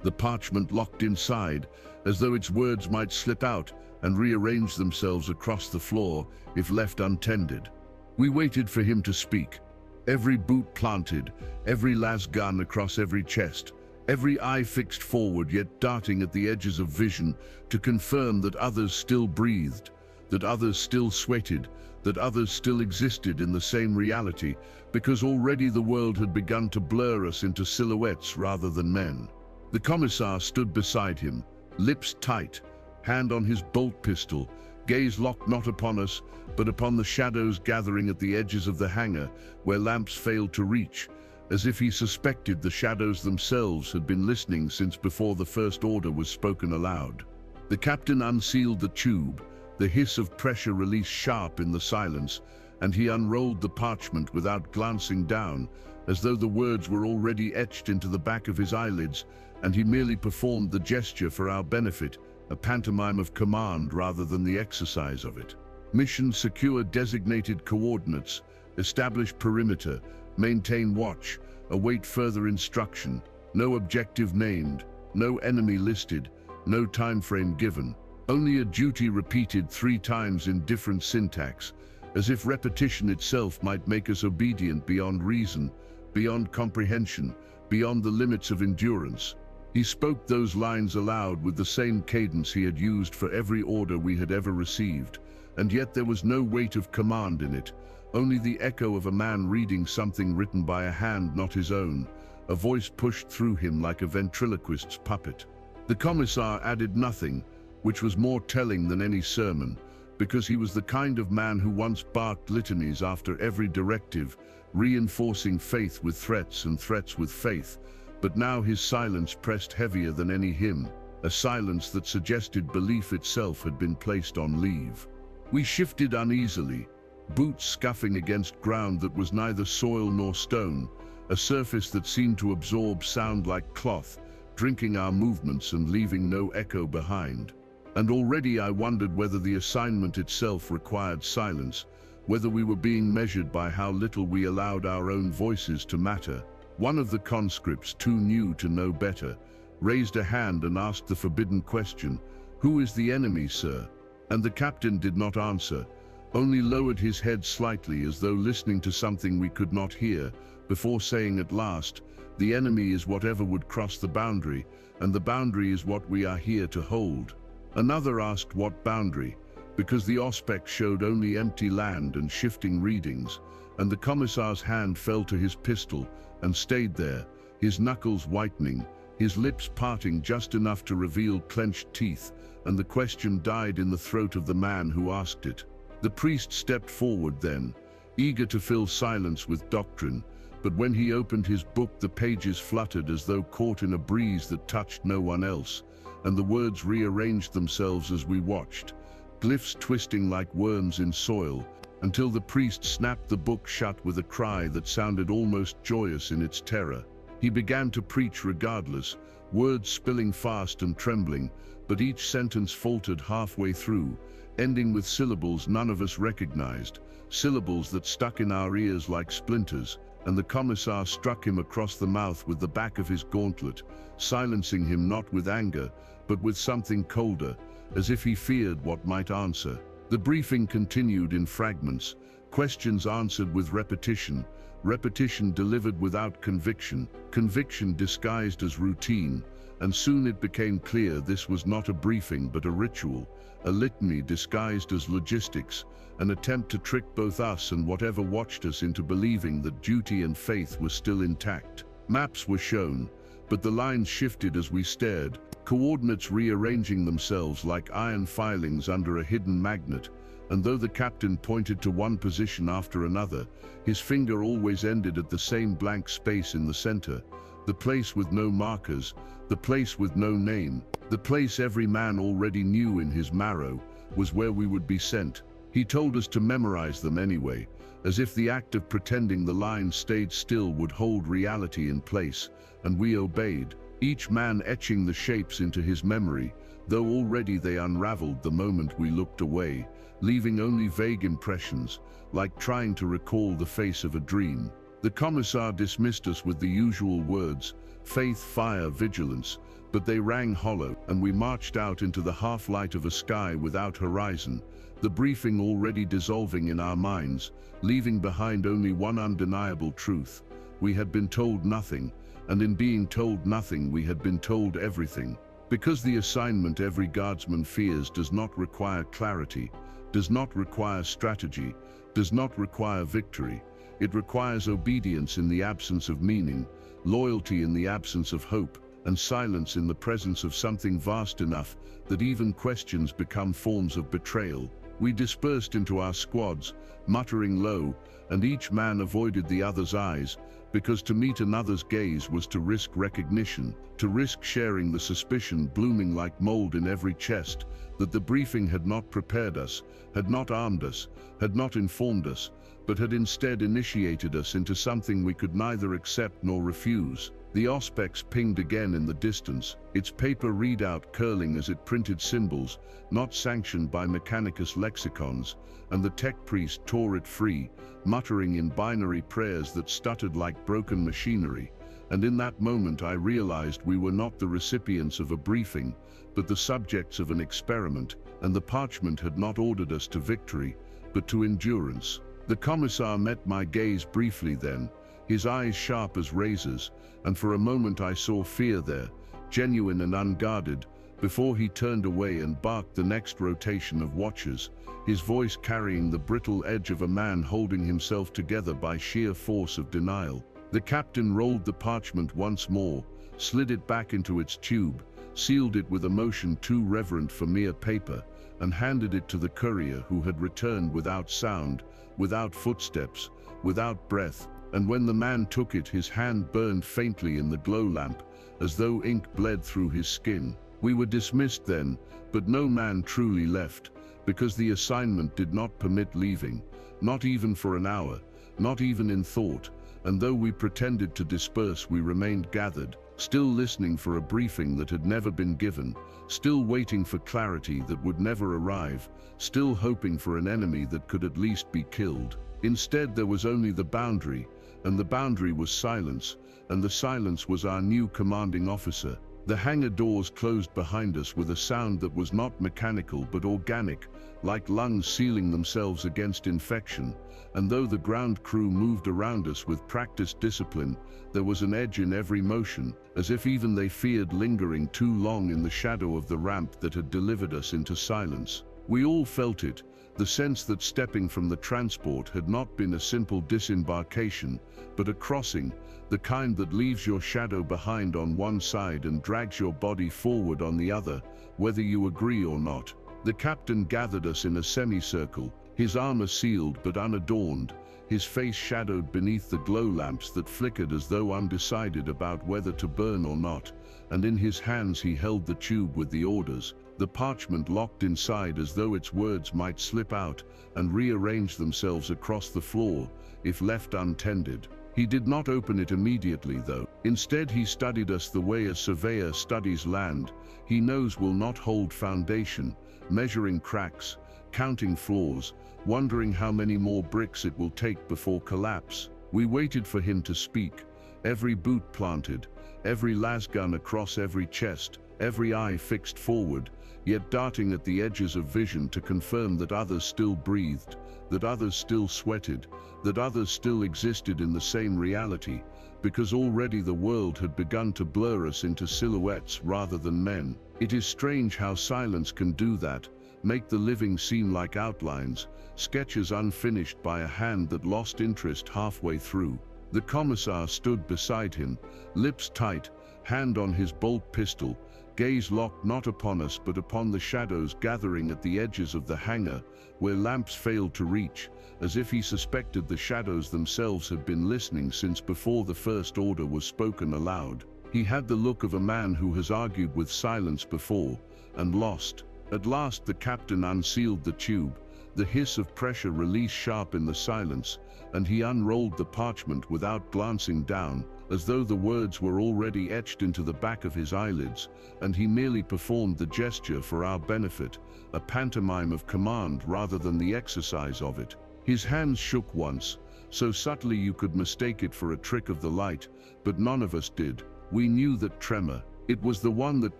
The parchment locked inside, as though its words might slip out and rearrange themselves across the floor if left untended. We waited for him to speak, every boot planted, every las gun across every chest, every eye fixed forward yet darting at the edges of vision to confirm that others still breathed, that others still sweated, that others still existed in the same reality, because already the world had begun to blur us into silhouettes rather than men. The commissar stood beside him, lips tight, hand on his bolt pistol, gaze locked not upon us, but upon the shadows gathering at the edges of the hangar where lamps failed to reach, as if he suspected the shadows themselves had been listening since before the first order was spoken aloud. The captain unsealed the tube, the hiss of pressure released sharp in the silence, and he unrolled the parchment without glancing down, as though the words were already etched into the back of his eyelids, and he merely performed the gesture for our benefit, a pantomime of command rather than the exercise of it. Mission: secure designated coordinates, establish perimeter, maintain watch, await further instruction, no objective named, no enemy listed, no time frame given, only a duty repeated 3 times in different syntax, as if repetition itself might make us obedient beyond reason, beyond comprehension, beyond the limits of endurance. He spoke those lines aloud with the same cadence he had used for every order we had ever received, and yet there was no weight of command in it, only the echo of a man reading something written by a hand not his own, a voice pushed through him like a ventriloquist's puppet. The commissar added nothing, which was more telling than any sermon, because he was the kind of man who once barked litanies after every directive, reinforcing faith with threats and threats with faith, but now his silence pressed heavier than any hymn, a silence that suggested belief itself had been placed on leave. We shifted uneasily, boots scuffing against ground that was neither soil nor stone, a surface that seemed to absorb sound like cloth, drinking our movements and leaving no echo behind. And already I wondered whether the assignment itself required silence, whether we were being measured by how little we allowed our own voices to matter. One of the conscripts, too new to know better, raised a hand and asked the forbidden question, "Who is the enemy, sir?" And the captain did not answer, only lowered his head slightly as though listening to something we could not hear, before saying at last, "The enemy is whatever would cross the boundary, and the boundary is what we are here to hold." Another asked what boundary, because the auspex showed only empty land and shifting readings, and the commissar's hand fell to his pistol and stayed there, his knuckles whitening, his lips parting just enough to reveal clenched teeth, and the question died in the throat of the man who asked it. The priest stepped forward then, eager to fill silence with doctrine, but when he opened his book the pages fluttered as though caught in a breeze that touched no one else, and the words rearranged themselves as we watched, glyphs twisting like worms in soil, until the priest snapped the book shut with a cry that sounded almost joyous in its terror. He began to preach regardless, words spilling fast and trembling, but each sentence faltered halfway through, ending with syllables none of us recognized, syllables that stuck in our ears like splinters, and the commissar struck him across the mouth with the back of his gauntlet, silencing him not with anger, but with something colder, as if he feared what might answer. The briefing continued in fragments, questions answered with repetition, repetition delivered without conviction, conviction disguised as routine, and soon it became clear this was not a briefing but a ritual, a litany disguised as logistics, an attempt to trick both us and whatever watched us into believing that duty and faith were still intact. Maps were shown, but the lines shifted as we stared, coordinates rearranging themselves like iron filings under a hidden magnet, and though the captain pointed to one position after another, his finger always ended at the same blank space in the center, the place with no markers, the place with no name, the place every man already knew in his marrow, was where we would be sent. He told us to memorize them anyway, as if the act of pretending the lines stayed still would hold reality in place, and we obeyed, each man etching the shapes into his memory, though already they unraveled the moment we looked away, leaving only vague impressions, like trying to recall the face of a dream. The commissar dismissed us with the usual words, faith, fire, vigilance, but they rang hollow, and we marched out into the half-light of a sky without horizon, the briefing already dissolving in our minds, leaving behind only one undeniable truth. We had been told nothing, and in being told nothing we had been told everything. Because the assignment Every Guardsman Fears does not require clarity, does not require strategy, does not require victory. It requires obedience in the absence of meaning, loyalty in the absence of hope, and silence in the presence of something vast enough that even questions become forms of betrayal. We dispersed into our squads, muttering low, and each man avoided the other's eyes, because to meet another's gaze was to risk recognition, to risk sharing the suspicion blooming like mold in every chest, that the briefing had not prepared us, had not armed us, had not informed us, but had instead initiated us into something we could neither accept nor refuse. The auspex pinged again in the distance, its paper readout curling as it printed symbols, not sanctioned by Mechanicus lexicons, and the tech priest tore it free, muttering in binary prayers that stuttered like broken machinery. And in that moment I realized we were not the recipients of a briefing, but the subjects of an experiment, and the parchment had not ordered us to victory, but to endurance. The commissar met my gaze briefly then, his eyes sharp as razors, and for a moment I saw fear there, genuine and unguarded, before he turned away and barked the next rotation of watchers, his voice carrying the brittle edge of a man holding himself together by sheer force of denial. The captain rolled the parchment once more, slid it back into its tube, sealed it with a motion too reverent for mere paper, and handed it to the courier who had returned without sound, without footsteps, without breath, and when the man took it his hand burned faintly in the glow lamp, as though ink bled through his skin. We were dismissed then, but no man truly left, because the assignment did not permit leaving, not even for an hour, not even in thought, and though we pretended to disperse we remained gathered, still listening for a briefing that had never been given, still waiting for clarity that would never arrive, still hoping for an enemy that could at least be killed. Instead there was only the boundary, and the boundary was silence, and the silence was our new commanding officer. The hangar doors closed behind us with a sound that was not mechanical but organic, like lungs sealing themselves against infection, and though the ground crew moved around us with practiced discipline, there was an edge in every motion, as if even they feared lingering too long in the shadow of the ramp that had delivered us into silence. We all felt it, the sense that stepping from the transport had not been a simple disembarkation, but a crossing, the kind that leaves your shadow behind on one side and drags your body forward on the other, whether you agree or not. The captain gathered us in a semicircle, his armor sealed but unadorned, his face shadowed beneath the glow lamps that flickered as though undecided about whether to burn or not, and in his hands he held the tube with the orders, the parchment locked inside as though its words might slip out and rearrange themselves across the floor if left untended. He did not open it immediately, though. Instead, he studied us the way a surveyor studies land he knows will not hold foundation, measuring cracks, counting flaws, wondering how many more bricks it will take before collapse. We waited for him to speak, every boot planted, every lasgun across every chest, every eye fixed forward, yet darting at the edges of vision to confirm that others still breathed, that others still sweated, that others still existed in the same reality, because already the world had begun to blur us into silhouettes rather than men. It is strange how silence can do that, make the living seem like outlines, sketches unfinished by a hand that lost interest halfway through. The commissar stood beside him, lips tight, hand on his bolt pistol, gaze locked not upon us but upon the shadows gathering at the edges of the hangar, where lamps failed to reach, as if he suspected the shadows themselves had been listening since before the first order was spoken aloud. He had the look of a man who has argued with silence before, and lost. At last the captain unsealed the tube, the hiss of pressure released sharp in the silence, and he unrolled the parchment without glancing down, as though the words were already etched into the back of his eyelids, and he merely performed the gesture for our benefit, a pantomime of command rather than the exercise of it. His hands shook once, so subtly you could mistake it for a trick of the light, but none of us did. We knew that tremor. It was the one that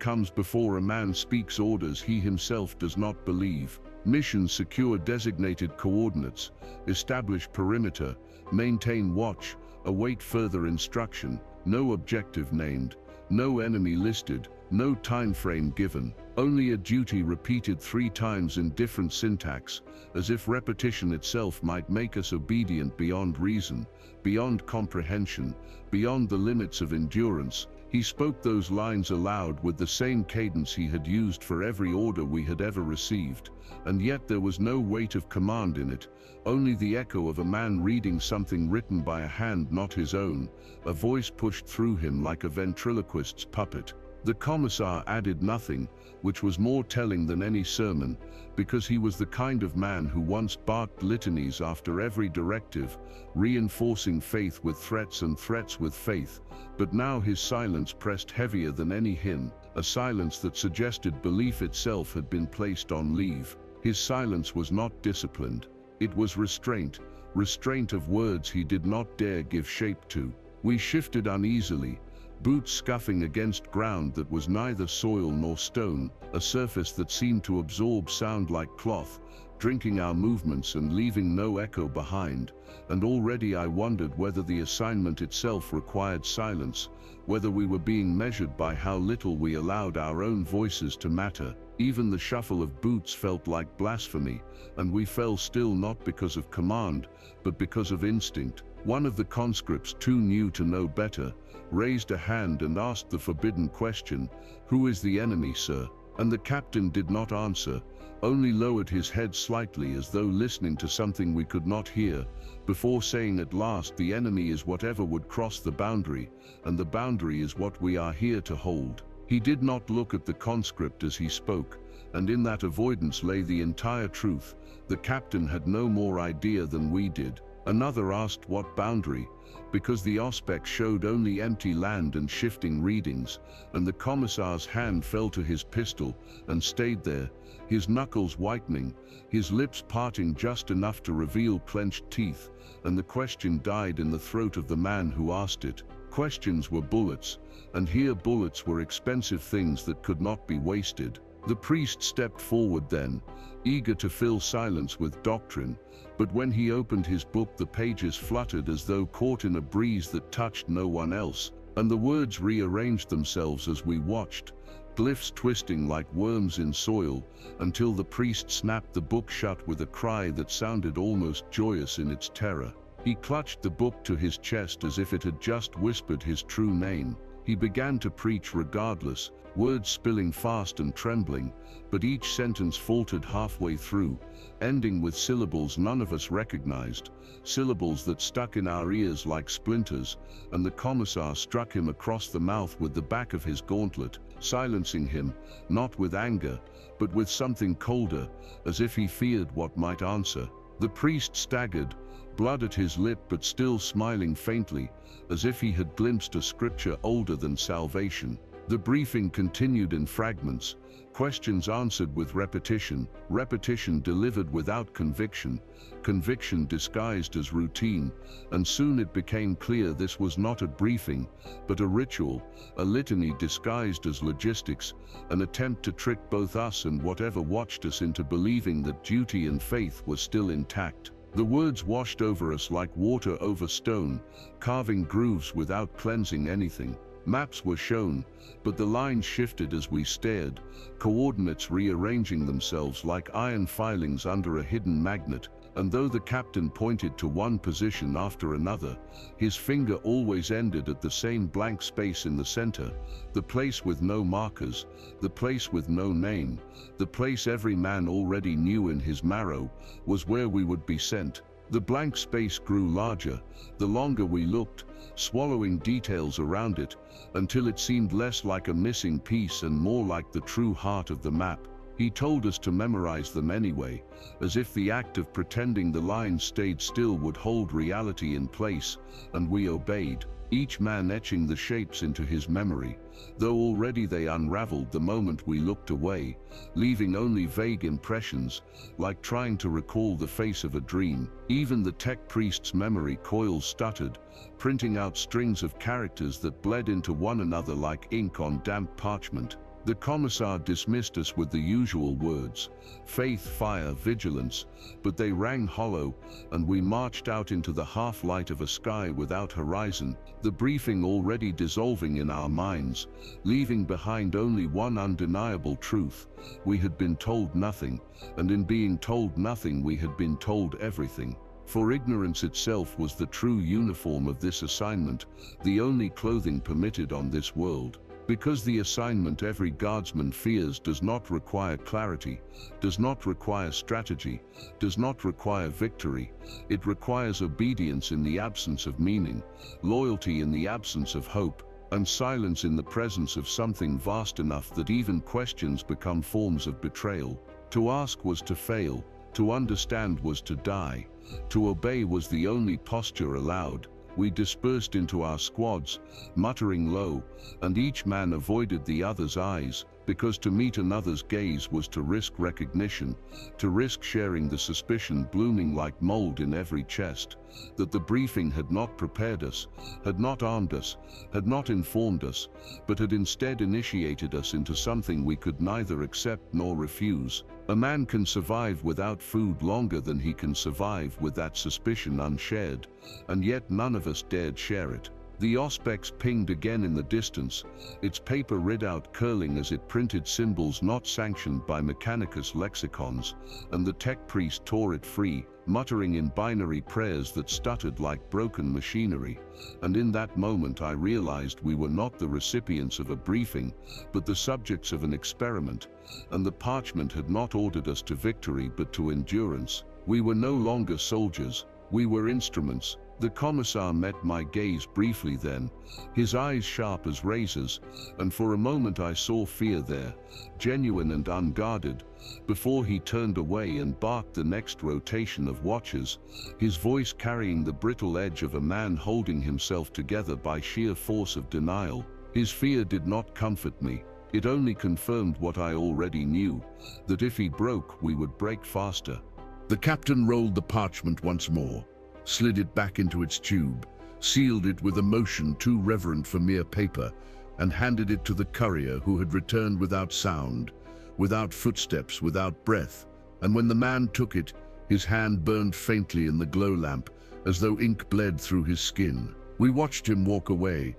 comes before a man speaks orders he himself does not believe. Mission: secure designated coordinates, establish perimeter, maintain watch, await further instruction, no objective named, no enemy listed, no time frame given, only a duty repeated 3 times in different syntax, as if repetition itself might make us obedient beyond reason, beyond comprehension, beyond the limits of endurance. He spoke those lines aloud with the same cadence he had used for every order we had ever received, and yet there was no weight of command in it, only the echo of a man reading something written by a hand not his own, a voice pushed through him like a ventriloquist's puppet. The commissar added nothing, which was more telling than any sermon, because he was the kind of man who once barked litanies after every directive, reinforcing faith with threats and threats with faith, but now his silence pressed heavier than any hymn, a silence that suggested belief itself had been placed on leave. His silence was not disciplined, it was restraint, restraint of words he did not dare give shape to. We shifted uneasily, boots scuffing against ground that was neither soil nor stone, a surface that seemed to absorb sound like cloth, drinking our movements and leaving no echo behind, and already I wondered whether the assignment itself required silence, whether we were being measured by how little we allowed our own voices to matter. Even the shuffle of boots felt like blasphemy, and we fell still not because of command, but because of instinct. One of the conscripts, too new to know better, raised a hand and asked the forbidden question, "Who is the enemy, sir?" And the captain did not answer, only lowered his head slightly as though listening to something we could not hear, before saying at last, "The enemy is whatever would cross the boundary, and the boundary is what we are here to hold." He did not look at the conscript as he spoke, and in that avoidance lay the entire truth. The captain had no more idea than we did. Another asked what boundary, because the Auspex showed only empty land and shifting readings, and the Commissar's hand fell to his pistol and stayed there, his knuckles whitening, his lips parting just enough to reveal clenched teeth, and the question died in the throat of the man who asked it. Questions were bullets, and here bullets were expensive things that could not be wasted. The priest stepped forward then, eager to fill silence with doctrine, but when he opened his book the pages fluttered as though caught in a breeze that touched no one else, and the words rearranged themselves as we watched, glyphs twisting like worms in soil, until the priest snapped the book shut with a cry that sounded almost joyous in its terror. He clutched the book to his chest as if it had just whispered his true name. He began to preach regardless, words spilling fast and trembling, but each sentence faltered halfway through, ending with syllables none of us recognized, syllables that stuck in our ears like splinters, and the Commissar struck him across the mouth with the back of his gauntlet, silencing him, not with anger, but with something colder, as if he feared what might answer. The priest staggered, blood at his lip but still smiling faintly, as if he had glimpsed a scripture older than salvation. The briefing continued in fragments, questions answered with repetition, repetition delivered without conviction, conviction disguised as routine, and soon it became clear this was not a briefing, but a ritual, a litany disguised as logistics, an attempt to trick both us and whatever watched us into believing that duty and faith were still intact. The words washed over us like water over stone, carving grooves without cleansing anything. Maps were shown, but the lines shifted as we stared, coordinates rearranging themselves like iron filings under a hidden magnet, and though the captain pointed to one position after another, his finger always ended at the same blank space in the center, the place with no markers, the place with no name, the place every man already knew in his marrow, was where we would be sent. The blank space grew larger, the longer we looked, swallowing details around it, until it seemed less like a missing piece and more like the true heart of the map. He told us to memorize them anyway, as if the act of pretending the lines stayed still would hold reality in place, and we obeyed, each man etching the shapes into his memory, though already they unraveled the moment we looked away, leaving only vague impressions, like trying to recall the face of a dream. Even the tech priest's memory coils stuttered, printing out strings of characters that bled into one another like ink on damp parchment. The Commissar dismissed us with the usual words, faith, fire, vigilance, but they rang hollow, and we marched out into the half-light of a sky without horizon, the briefing already dissolving in our minds, leaving behind only one undeniable truth: we had been told nothing, and in being told nothing we had been told everything. For ignorance itself was the true uniform of this assignment, the only clothing permitted on this world. Because the assignment Every Guardsman Fears does not require clarity, does not require strategy, does not require victory, it requires obedience in the absence of meaning, loyalty in the absence of hope, and silence in the presence of something vast enough that even questions become forms of betrayal. To ask was to fail, to understand was to die, to obey was the only posture allowed. We dispersed into our squads, muttering low, and each man avoided the other's eyes, because to meet another's gaze was to risk recognition, to risk sharing the suspicion blooming like mold in every chest, that the briefing had not prepared us, had not armed us, had not informed us, but had instead initiated us into something we could neither accept nor refuse. A man can survive without food longer than he can survive with that suspicion unshared, and yet none of us dared share it. The Auspex pinged again in the distance, its paper readout curling as it printed symbols not sanctioned by Mechanicus lexicons, and the tech priest tore it free, muttering in binary prayers that stuttered like broken machinery. And in that moment I realized we were not the recipients of a briefing, but the subjects of an experiment, and the parchment had not ordered us to victory but to endurance. We were no longer soldiers, we were instruments, The commissar met my gaze briefly then, his eyes sharp as razors, and for a moment I saw fear there, genuine and unguarded, before he turned away and barked the next rotation of watches, his voice carrying the brittle edge of a man holding himself together by sheer force of denial. His fear did not comfort me, it only confirmed what I already knew, that if he broke, we would break faster. The captain rolled the parchment once more, slid it back into its tube, sealed it with a motion too reverent for mere paper, and handed it to the courier who had returned without sound, without footsteps, without breath. And when the man took it, his hand burned faintly in the glow lamp, as though ink bled through his skin. We watched him walk away,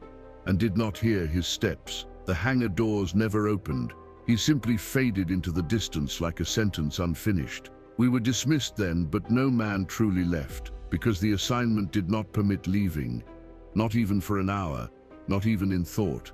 and did not hear his steps. The hangar doors never opened. He simply faded into the distance like a sentence unfinished. We were dismissed then, but no man truly left, because the assignment did not permit leaving, not even for an hour, not even in thought.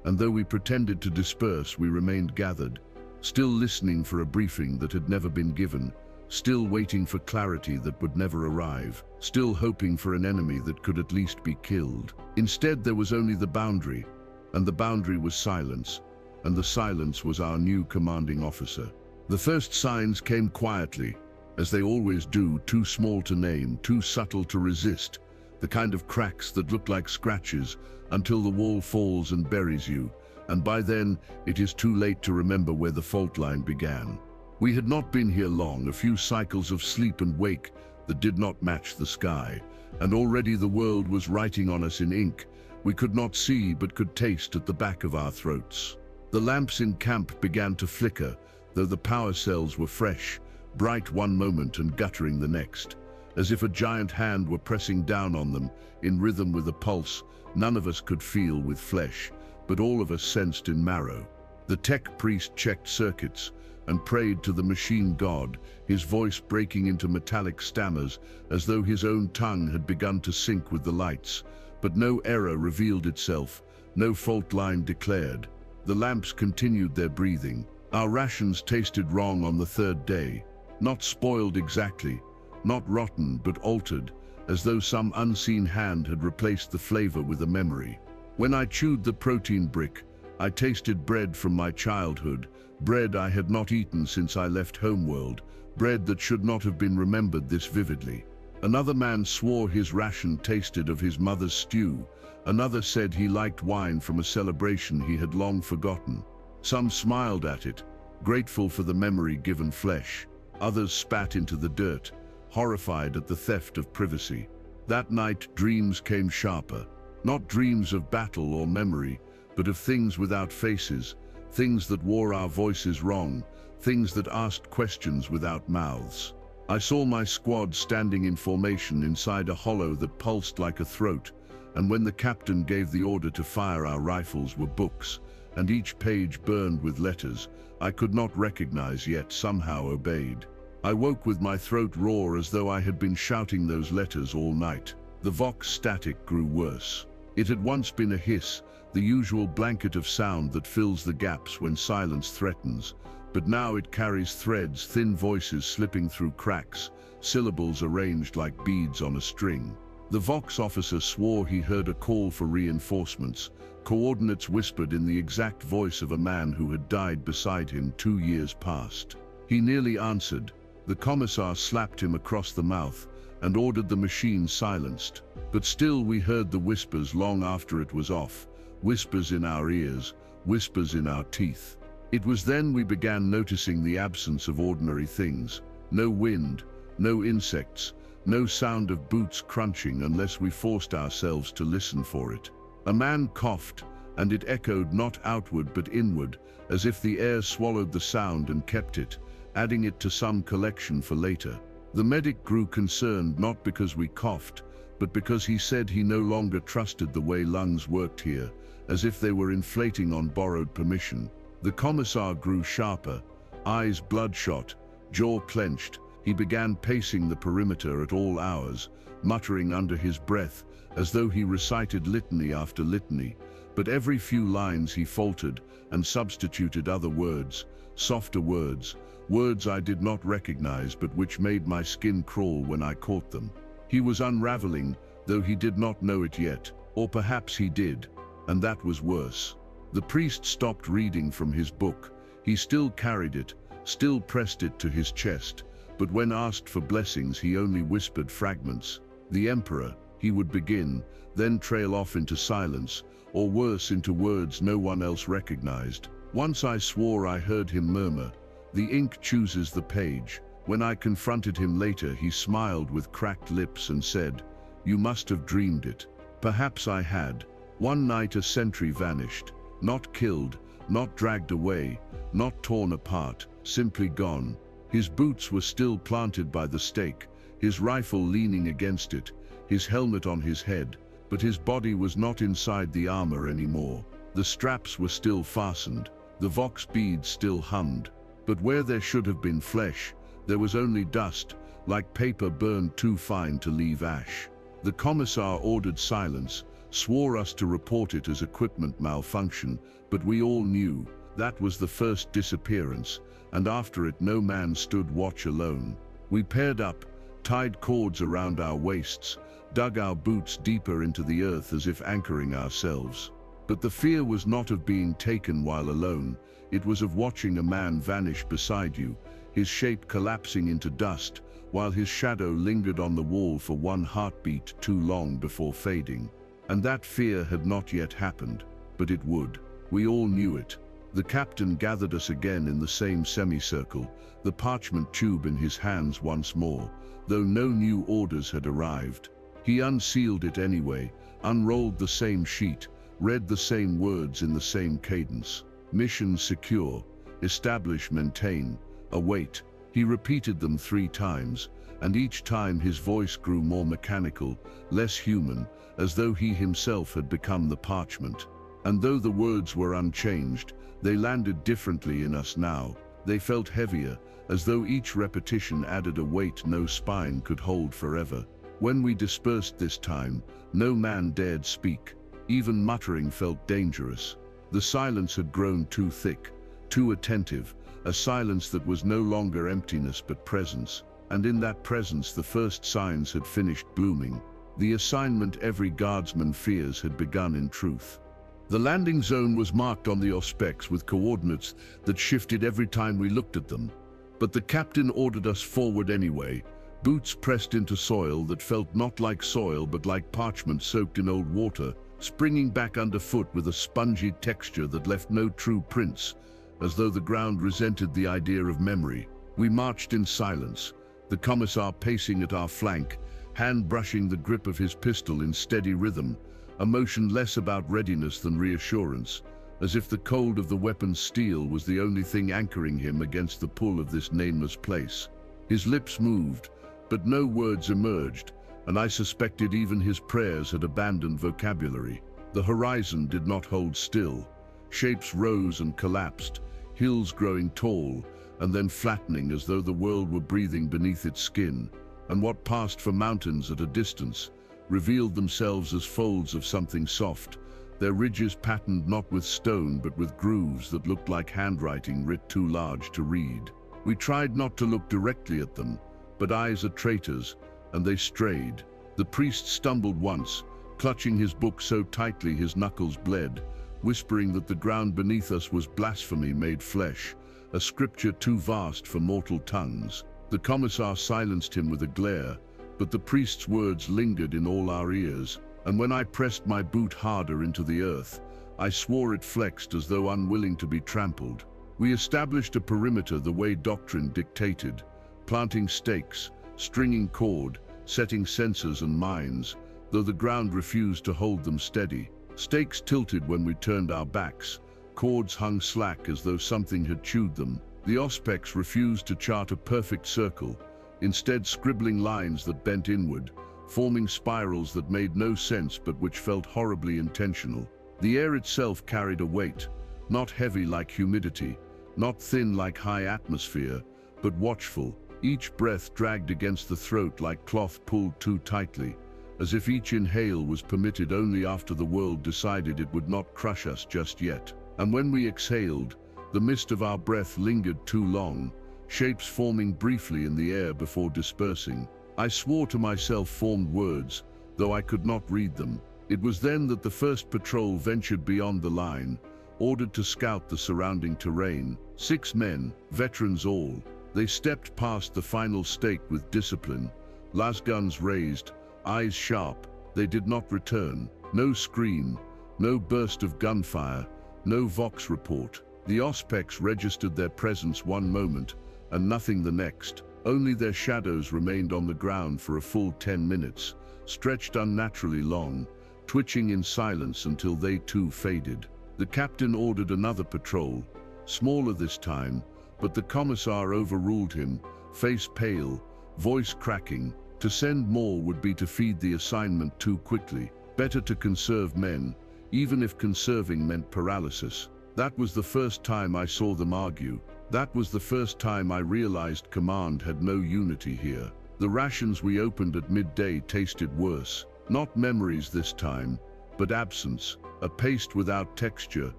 And though we pretended to disperse, we remained gathered, still listening for a briefing that had never been given, still waiting for clarity that would never arrive, still hoping for an enemy that could at least be killed. Instead, there was only the boundary, and the boundary was silence, and the silence was our new commanding officer. The first signs came quietly, as they always do, too small to name, too subtle to resist, the kind of cracks that look like scratches until the wall falls and buries you, and by then it is too late to remember where the fault line began. We had not been here long, a few cycles of sleep and wake that did not match the sky, and already the world was writing on us in ink we could not see but could taste at the back of our throats. The lamps in camp began to flicker, though the power cells were fresh, bright one moment and guttering the next, as if a giant hand were pressing down on them, in rhythm with a pulse none of us could feel with flesh, but all of us sensed in marrow. The tech priest checked circuits and prayed to the machine god, his voice breaking into metallic stammers as though his own tongue had begun to sync with the lights, but no error revealed itself, no fault line declared. The lamps continued their breathing. Our rations tasted wrong on the third day. Not spoiled exactly, not rotten, but altered, as though some unseen hand had replaced the flavor with a memory. When I chewed the protein brick, I tasted bread from my childhood, bread I had not eaten since I left homeworld, bread that should not have been remembered this vividly. Another man swore his ration tasted of his mother's stew. Another said he liked wine from a celebration he had long forgotten. Some smiled at it, grateful for the memory given flesh. Others spat into the dirt, horrified at the theft of privacy. That night, dreams came sharper. Not dreams of battle or memory, but of things without faces, things that wore our voices wrong, things that asked questions without mouths. I saw my squad standing in formation inside a hollow that pulsed like a throat, and when the captain gave the order to fire, our rifles were books, and each page burned with letters I could not recognize yet somehow obeyed. I woke with my throat raw as though I had been shouting those letters all night. The vox static grew worse. It had once been a hiss, the usual blanket of sound that fills the gaps when silence threatens, but now it carries threads, thin voices slipping through cracks, syllables arranged like beads on a string. The vox officer swore he heard a call for reinforcements, coordinates whispered in the exact voice of a man who had died beside him 2 years past. He nearly answered. The commissar slapped him across the mouth and ordered the machine silenced. But still we heard the whispers long after it was off, whispers in our ears, whispers in our teeth. It was then we began noticing the absence of ordinary things. No wind, no insects, no sound of boots crunching unless we forced ourselves to listen for it. A man coughed, and it echoed not outward but inward, as if the air swallowed the sound and kept it, adding it to some collection for later. The medic grew concerned not because we coughed, but because he said he no longer trusted the way lungs worked here, as if they were inflating on borrowed permission. The commissar grew sharper, eyes bloodshot, jaw clenched. He began pacing the perimeter at all hours, muttering under his breath, as though he recited litany after litany, but every few lines he faltered and substituted other words, softer words, words I did not recognize but which made my skin crawl when I caught them. He was unraveling, though he did not know it yet, or perhaps he did, and that was worse. The priest stopped reading from his book. He still carried it, still pressed it to his chest, but when asked for blessings he only whispered fragments. The Emperor, he would begin, then trail off into silence, or worse, into words no one else recognized. Once I swore I heard him murmur, "The ink chooses the page." When I confronted him later, he smiled with cracked lips and said, "You must have dreamed it." Perhaps I had. One night a sentry vanished, not killed, not dragged away, not torn apart, simply gone. His boots were still planted by the stake, his rifle leaning against it, his helmet on his head, but his body was not inside the armor anymore. The straps were still fastened, the vox beads still hummed, but where there should have been flesh, there was only dust, like paper burned too fine to leave ash. The commissar ordered silence, swore us to report it as equipment malfunction, but we all knew that was the first disappearance, and after it no man stood watch alone. We paired up, tied cords around our waists, dug our boots deeper into the earth as if anchoring ourselves. But the fear was not of being taken while alone, it was of watching a man vanish beside you, his shape collapsing into dust, while his shadow lingered on the wall for one heartbeat too long before fading. And that fear had not yet happened, but it would. We all knew it. The captain gathered us again in the same semicircle, the parchment tube in his hands once more, though no new orders had arrived. He unsealed it anyway, unrolled the same sheet, read the same words in the same cadence. Mission secure, establish, maintain, await. He repeated them 3 times, and each time his voice grew more mechanical, less human, as though he himself had become the parchment. And though the words were unchanged, they landed differently in us now. They felt heavier, as though each repetition added a weight no spine could hold forever. When we dispersed this time, no man dared speak. Even muttering felt dangerous. The silence had grown too thick, too attentive, a silence that was no longer emptiness but presence. And in that presence the first signs had finished blooming. The assignment Every Guardsman Fears had begun in truth. The landing zone was marked on the auspex with coordinates that shifted every time we looked at them. But the captain ordered us forward anyway, boots pressed into soil that felt not like soil but like parchment soaked in old water, springing back underfoot with a spongy texture that left no true prints, as though the ground resented the idea of memory. We marched in silence, the commissar pacing at our flank, hand brushing the grip of his pistol in steady rhythm, a motion less about readiness than reassurance, as if the cold of the weapon's steel was the only thing anchoring him against the pull of this nameless place. His lips moved, but no words emerged, and I suspected even his prayers had abandoned vocabulary. The horizon did not hold still. Shapes rose and collapsed, hills growing tall, and then flattening as though the world were breathing beneath its skin, and what passed for mountains at a distance revealed themselves as folds of something soft, their ridges patterned not with stone but with grooves that looked like handwriting writ too large to read. We tried not to look directly at them, but eyes are traitors, and they strayed. The priest stumbled once, clutching his book so tightly his knuckles bled, whispering that the ground beneath us was blasphemy made flesh, a scripture too vast for mortal tongues. The commissar silenced him with a glare, but the priest's words lingered in all our ears, and when I pressed my boot harder into the earth, I swore it flexed as though unwilling to be trampled. We established a perimeter the way doctrine dictated, planting stakes, stringing cord, setting sensors and mines, though the ground refused to hold them steady. Stakes tilted when we turned our backs, cords hung slack as though something had chewed them. The auspex refused to chart a perfect circle, instead scribbling lines that bent inward, forming spirals that made no sense but which felt horribly intentional. The air itself carried a weight, not heavy like humidity, not thin like high atmosphere, but watchful. Each breath dragged against the throat like cloth pulled too tightly, as if each inhale was permitted only after the world decided it would not crush us just yet. And when we exhaled, the mist of our breath lingered too long, shapes forming briefly in the air before dispersing. I swore to myself formed words, though I could not read them. It was then that the first patrol ventured beyond the line, ordered to scout the surrounding terrain. 6 men, veterans all. They stepped past the final stake with discipline, lasguns raised, eyes sharp. They did not return. No scream, no burst of gunfire, no Vox report. The Auspex registered their presence one moment, and nothing the next. Only their shadows remained on the ground for a full 10 minutes, stretched unnaturally long, twitching in silence until they too faded. The captain ordered another patrol, smaller this time, but the commissar overruled him, face pale, voice cracking. To send more would be to feed the assignment too quickly. Better to conserve men, even if conserving meant paralysis. That was the first time I saw them argue. That was the first time I realized command had no unity here. The rations we opened at midday tasted worse. Not memories this time, but absence. A paste without texture,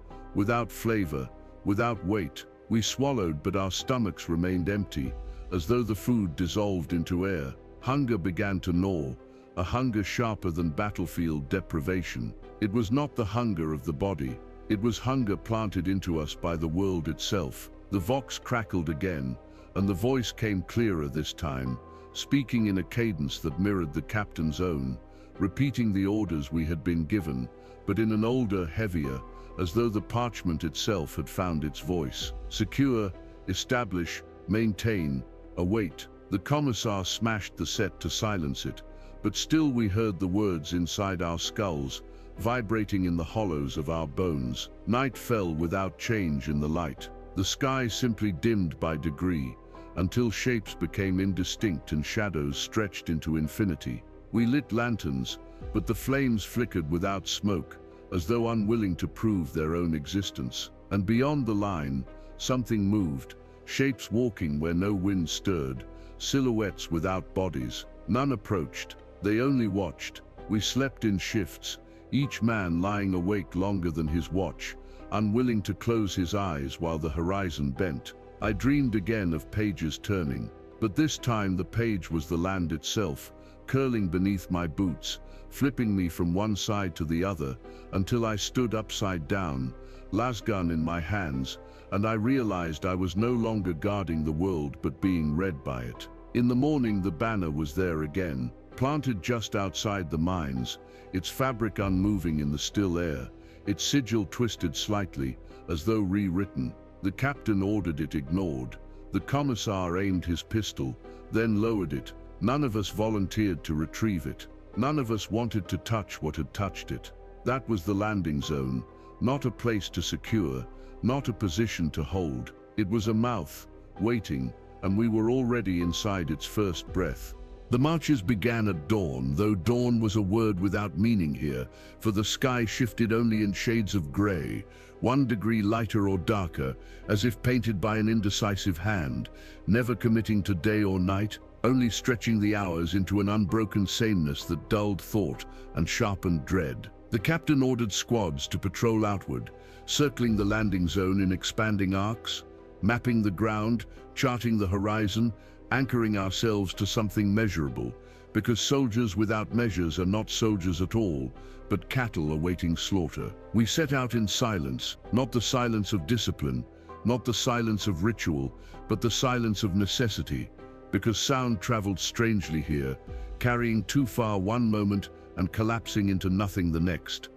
without flavor, without weight. We swallowed, but our stomachs remained empty, as though the food dissolved into air. Hunger began to gnaw, a hunger sharper than battlefield deprivation. It was not the hunger of the body. It was hunger planted into us by the world itself. The Vox crackled again, and the voice came clearer this time, speaking in a cadence that mirrored the captain's own, repeating the orders we had been given, but in an older, heavier, as though the parchment itself had found its voice. Secure, establish, maintain, await. The commissar smashed the set to silence it, but still we heard the words inside our skulls, vibrating in the hollows of our bones. Night fell without change in the light. The sky simply dimmed by degree, until shapes became indistinct and shadows stretched into infinity. We lit lanterns, but the flames flickered without smoke, as though unwilling to prove their own existence. And beyond the line, something moved, shapes walking where no wind stirred, silhouettes without bodies. None approached, they only watched. We slept in shifts, each man lying awake longer than his watch, unwilling to close his eyes while the horizon bent. I dreamed again of pages turning, but this time the page was the land itself, curling beneath my boots, flipping me from one side to the other, until I stood upside down, lasgun in my hands, and I realized I was no longer guarding the world but being read by it. In the morning the banner was there again, planted just outside the mines, its fabric unmoving in the still air, its sigil twisted slightly, as though rewritten. The captain ordered it ignored. The commissar aimed his pistol, then lowered it. None of us volunteered to retrieve it. None of us wanted to touch what had touched it. That was the landing zone, not a place to secure, not a position to hold. It was a mouth, waiting, and we were already inside its first breath. The marches began at dawn, though dawn was a word without meaning here, for the sky shifted only in shades of gray, 1 degree lighter or darker, as if painted by an indecisive hand, never committing to day or night, only stretching the hours into an unbroken sameness that dulled thought and sharpened dread. The captain ordered squads to patrol outward, circling the landing zone in expanding arcs, mapping the ground, charting the horizon, anchoring ourselves to something measurable, because soldiers without measures are not soldiers at all, but cattle awaiting slaughter. We set out in silence, not the silence of discipline, not the silence of ritual, but the silence of necessity, because sound traveled strangely here, carrying too far one moment and collapsing into nothing the next.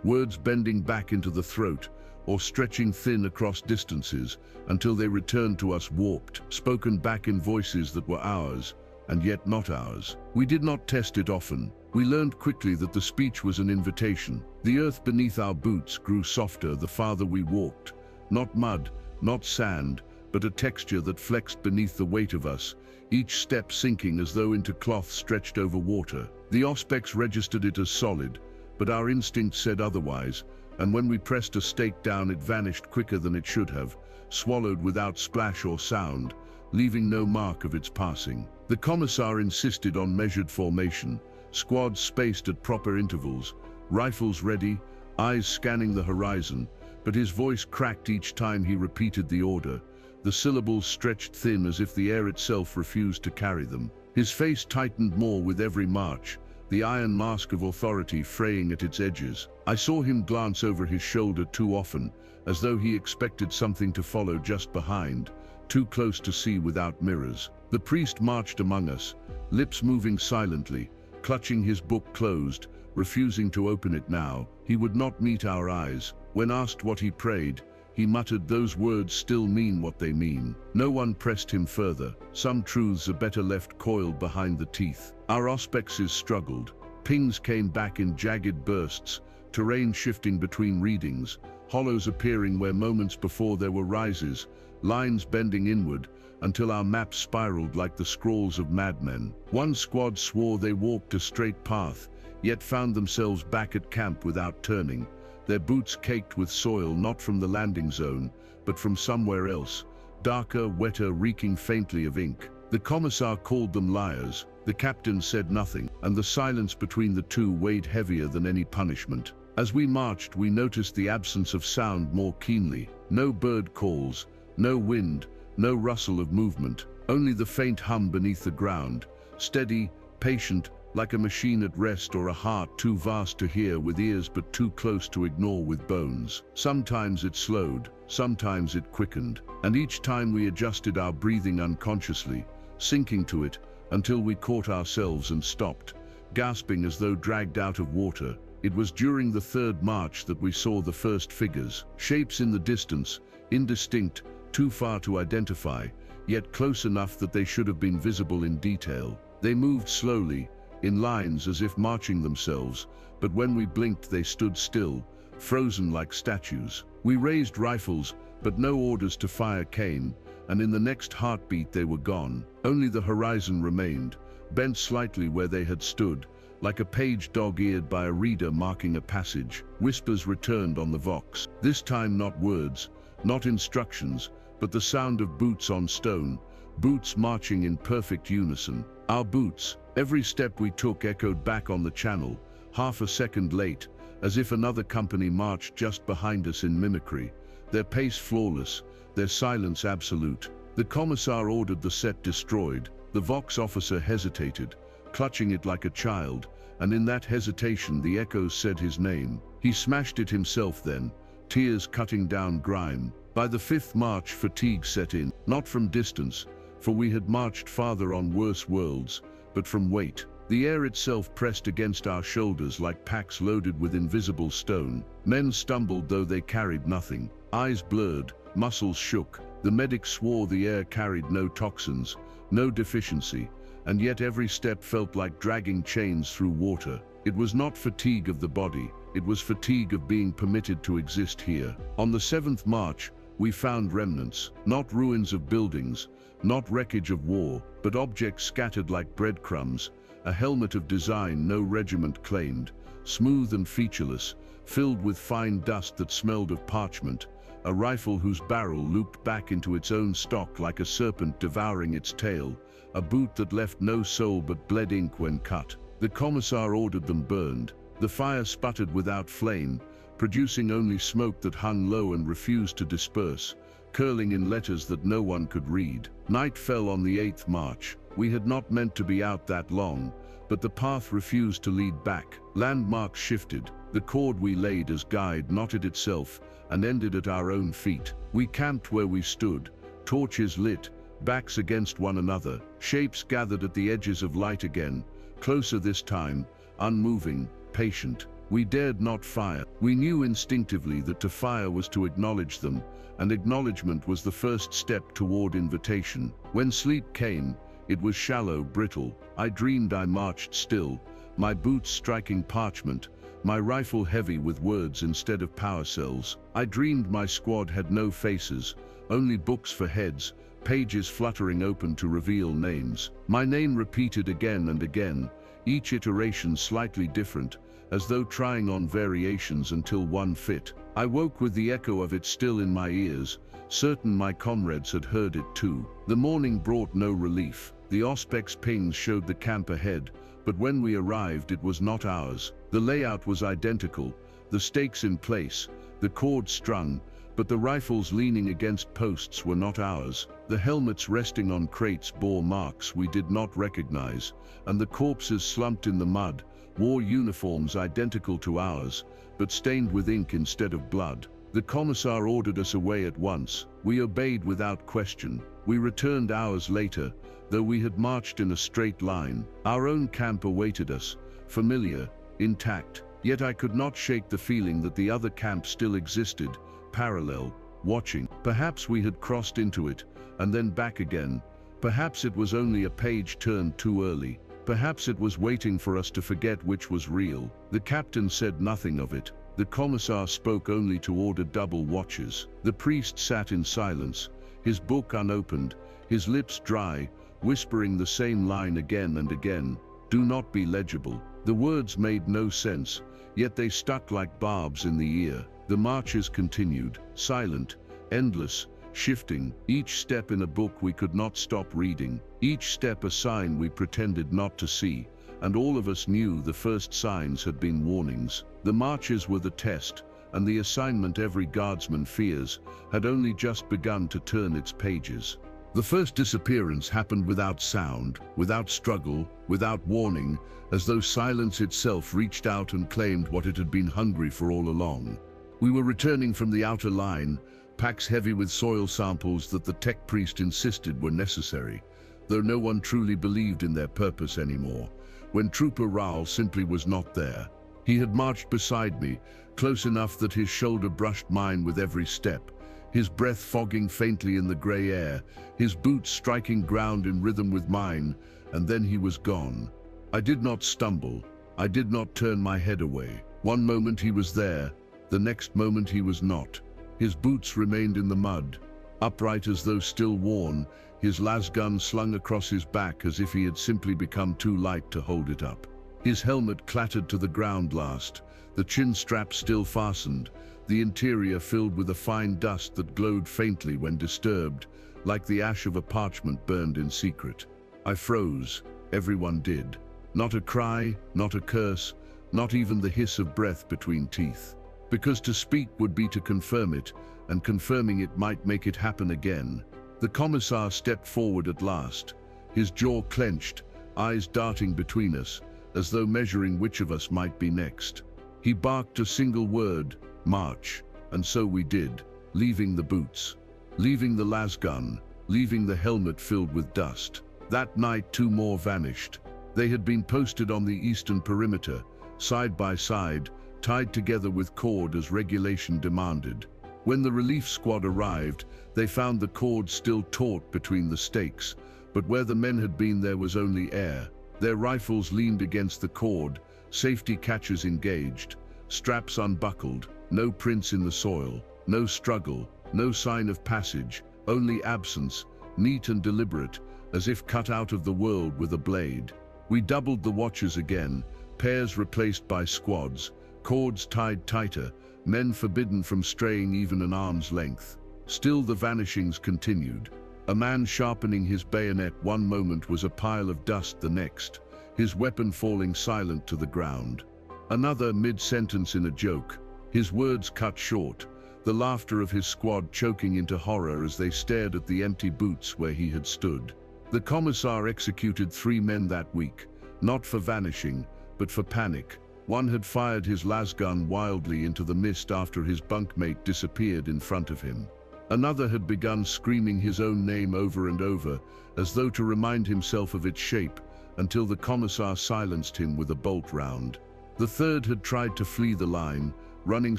Words bending back into the throat, or stretching thin across distances until they returned to us warped, spoken back in voices that were ours, and yet not ours. We did not test it often. We learned quickly that the speech was an invitation. The earth beneath our boots grew softer the farther we walked. Not mud, not sand, but a texture that flexed beneath the weight of us, each step sinking as though into cloth stretched over water. The Auspex registered it as solid, but our instinct said otherwise, and when we pressed a stake down it vanished quicker than it should have, swallowed without splash or sound, leaving no mark of its passing. The commissar insisted on measured formation, squads spaced at proper intervals, rifles ready, eyes scanning the horizon, but his voice cracked each time he repeated the order. The syllables stretched thin as if the air itself refused to carry them. His face tightened more with every march, the iron mask of authority fraying at its edges. I saw him glance over his shoulder too often, as though he expected something to follow just behind, too close to see without mirrors. The priest marched among us, lips moving silently, clutching his book closed, refusing to open it now. He would not meet our eyes. When asked what he prayed, he muttered, "Those words still mean what they mean." No one pressed him further. Some truths are better left coiled behind the teeth. Our auspexes struggled. Pings came back in jagged bursts, terrain shifting between readings, hollows appearing where moments before there were rises, lines bending inward, until our maps spiraled like the scrolls of madmen. One squad swore they walked a straight path, yet found themselves back at camp without turning, their boots caked with soil not from the landing zone, but from somewhere else, darker, wetter, reeking faintly of ink. The commissar called them liars, the captain said nothing, and the silence between the two weighed heavier than any punishment. As we marched, we noticed the absence of sound more keenly. No bird calls, no wind, no rustle of movement, only the faint hum beneath the ground, steady, patient, like a machine at rest or a heart too vast to hear with ears but too close to ignore with bones. Sometimes it slowed, sometimes it quickened, and each time we adjusted our breathing unconsciously, sinking to it until we caught ourselves and stopped, gasping as though dragged out of water. It was during the third march that we saw the first figures, shapes in the distance, indistinct, too far to identify, yet close enough that they should have been visible in detail. They moved slowly, in lines as if marching themselves, but when we blinked they stood still, frozen like statues. We raised rifles, but no orders to fire came, and in the next heartbeat they were gone. Only the horizon remained, bent slightly where they had stood, like a page dog-eared by a reader marking a passage. Whispers returned on the vox, this time not words, not instructions, but the sound of boots on stone, boots marching in perfect unison. Our boots, every step we took echoed back on the channel, half a second late, as if another company marched just behind us in mimicry, their pace flawless, their silence absolute. The commissar ordered the set destroyed. The Vox officer hesitated, clutching it like a child, and in that hesitation the echoes said his name. He smashed it himself then, tears cutting down grime. By the fifth march fatigue set in, not from distance, for we had marched farther on worse worlds, but from weight. The air itself pressed against our shoulders like packs loaded with invisible stone. Men stumbled though they carried nothing. Eyes blurred, muscles shook. The medic swore the air carried no toxins, no deficiency, and yet every step felt like dragging chains through water. It was not fatigue of the body, it was fatigue of being permitted to exist here. On the seventh march, we found remnants, not ruins of buildings, not wreckage of war, but objects scattered like breadcrumbs, a helmet of design no regiment claimed, smooth and featureless, filled with fine dust that smelled of parchment, a rifle whose barrel looped back into its own stock like a serpent devouring its tail, a boot that left no sole but bled ink when cut. The commissar ordered them burned. The fire sputtered without flame, producing only smoke that hung low and refused to disperse, curling in letters that no one could read. Night fell on the 8th march. We had not meant to be out that long, but the path refused to lead back. Landmarks shifted. The cord we laid as guide knotted itself and ended at our own feet. We camped where we stood, torches lit, backs against one another, shapes gathered at the edges of light again, closer this time, unmoving, patient. We dared not fire. We knew instinctively that to fire was to acknowledge them, and acknowledgement was the first step toward invitation. When sleep came, it was shallow, brittle. I dreamed I marched still, my boots striking parchment, my rifle heavy with words instead of power cells. I dreamed my squad had no faces, only books for heads, pages fluttering open to reveal names. My name repeated again and again, each iteration slightly different, as though trying on variations until one fit. I woke with the echo of it still in my ears, certain my comrades had heard it too. The morning brought no relief. The Auspex pings showed the camp ahead, but when we arrived it was not ours. The layout was identical, the stakes in place, the cord strung, but the rifles leaning against posts were not ours. The helmets resting on crates bore marks we did not recognize, and the corpses slumped in the mud, wore uniforms identical to ours, but stained with ink instead of blood. The commissar ordered us away at once. We obeyed without question. We returned hours later, though we had marched in a straight line. Our own camp awaited us, familiar, intact, yet I could not shake the feeling that the other camp still existed, parallel, watching. Perhaps we had crossed into it, and then back again. Perhaps it was only a page turned too early. Perhaps it was waiting for us to forget which was real. The captain said nothing of it. The commissar spoke only to order double watches. The priest sat in silence, his book unopened, his lips dry, whispering the same line again and again. Do not be legible. The words made no sense, yet they stuck like barbs in the ear. The marches continued, silent, endless, shifting, each step in a book we could not stop reading, each step a sign we pretended not to see, and all of us knew the first signs had been warnings. The marches were the test, and the Assignment Every Guardsman Fears had only just begun to turn its pages. The first disappearance happened without sound, without struggle, without warning, as though silence itself reached out and claimed what it had been hungry for all along. We were returning from the outer line, packs heavy with soil samples that the tech priest insisted were necessary, though no one truly believed in their purpose anymore, when Trooper Raoul simply was not there. He had marched beside me, close enough that his shoulder brushed mine with every step, his breath fogging faintly in the grey air, his boots striking ground in rhythm with mine, and then he was gone. I did not stumble. I did not turn my head away. One moment he was there, the next moment he was not. His boots remained in the mud, upright as though still worn, his lasgun slung across his back as if he had simply become too light to hold it up. His helmet clattered to the ground last, the chin strap still fastened, the interior filled with a fine dust that glowed faintly when disturbed, like the ash of a parchment burned in secret. I froze. Everyone did. Not a cry, not a curse, not even the hiss of breath between teeth. Because to speak would be to confirm it, and confirming it might make it happen again. The commissar stepped forward at last, his jaw clenched, eyes darting between us, as though measuring which of us might be next. He barked a single word, march, and so we did, leaving the boots, leaving the lasgun, leaving the helmet filled with dust. That night 2 more vanished. They had been posted on the eastern perimeter, side by side, tied together with cord as regulation demanded. When the relief squad arrived, they found the cord still taut between the stakes, but where the men had been there was only air. Their rifles leaned against the cord, safety catches engaged, straps unbuckled, no prints in the soil, no struggle, no sign of passage, only absence, neat and deliberate, as if cut out of the world with a blade. We doubled the watches again, pairs replaced by squads, cords tied tighter, men forbidden from straying even an arm's length. Still the vanishings continued. A man sharpening his bayonet one moment was a pile of dust the next, his weapon falling silent to the ground. Another mid-sentence in a joke, his words cut short, the laughter of his squad choking into horror as they stared at the empty boots where he had stood. The commissar executed 3 men that week, not for vanishing, but for panic. One had fired his lasgun wildly into the mist after his bunkmate disappeared in front of him. Another had begun screaming his own name over and over, as though to remind himself of its shape, until the commissar silenced him with a bolt round. The third had tried to flee the line, running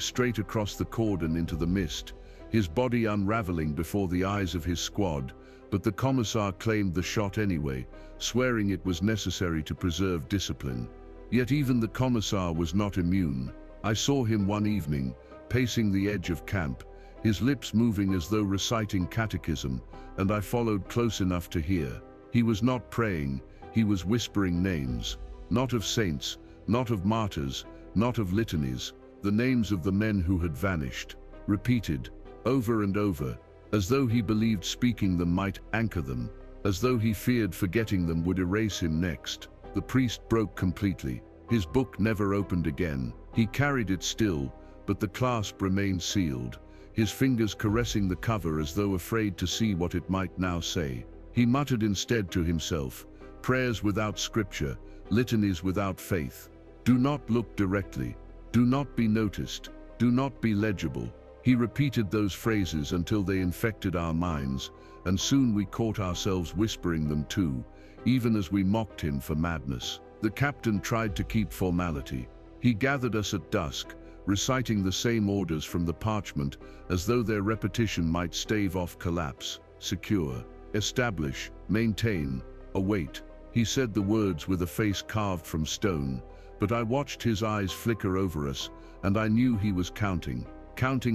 straight across the cordon into the mist, his body unraveling before the eyes of his squad, but the commissar claimed the shot anyway, swearing it was necessary to preserve discipline. Yet even the commissar was not immune. I saw him one evening, pacing the edge of camp, his lips moving as though reciting catechism, and I followed close enough to hear. He was not praying, he was whispering names, not of saints, not of martyrs, not of litanies, the names of the men who had vanished, repeated, over and over, as though he believed speaking them might anchor them, as though he feared forgetting them would erase him next. The priest broke completely. His book never opened again. He carried it still, but the clasp remained sealed, his fingers caressing the cover as though afraid to see what it might now say. He muttered instead to himself, prayers without scripture, litanies without faith. Do not look directly. Do not be noticed. Do not be legible. He repeated those phrases until they infected our minds, and soon we caught ourselves whispering them too, even as we mocked him for madness. The captain tried to keep formality. He gathered us at dusk, reciting the same orders from the parchment as though their repetition might stave off collapse. Secure, establish, maintain, await. He said the words with a face carved from stone, but I watched his eyes flicker over us, and I knew he was counting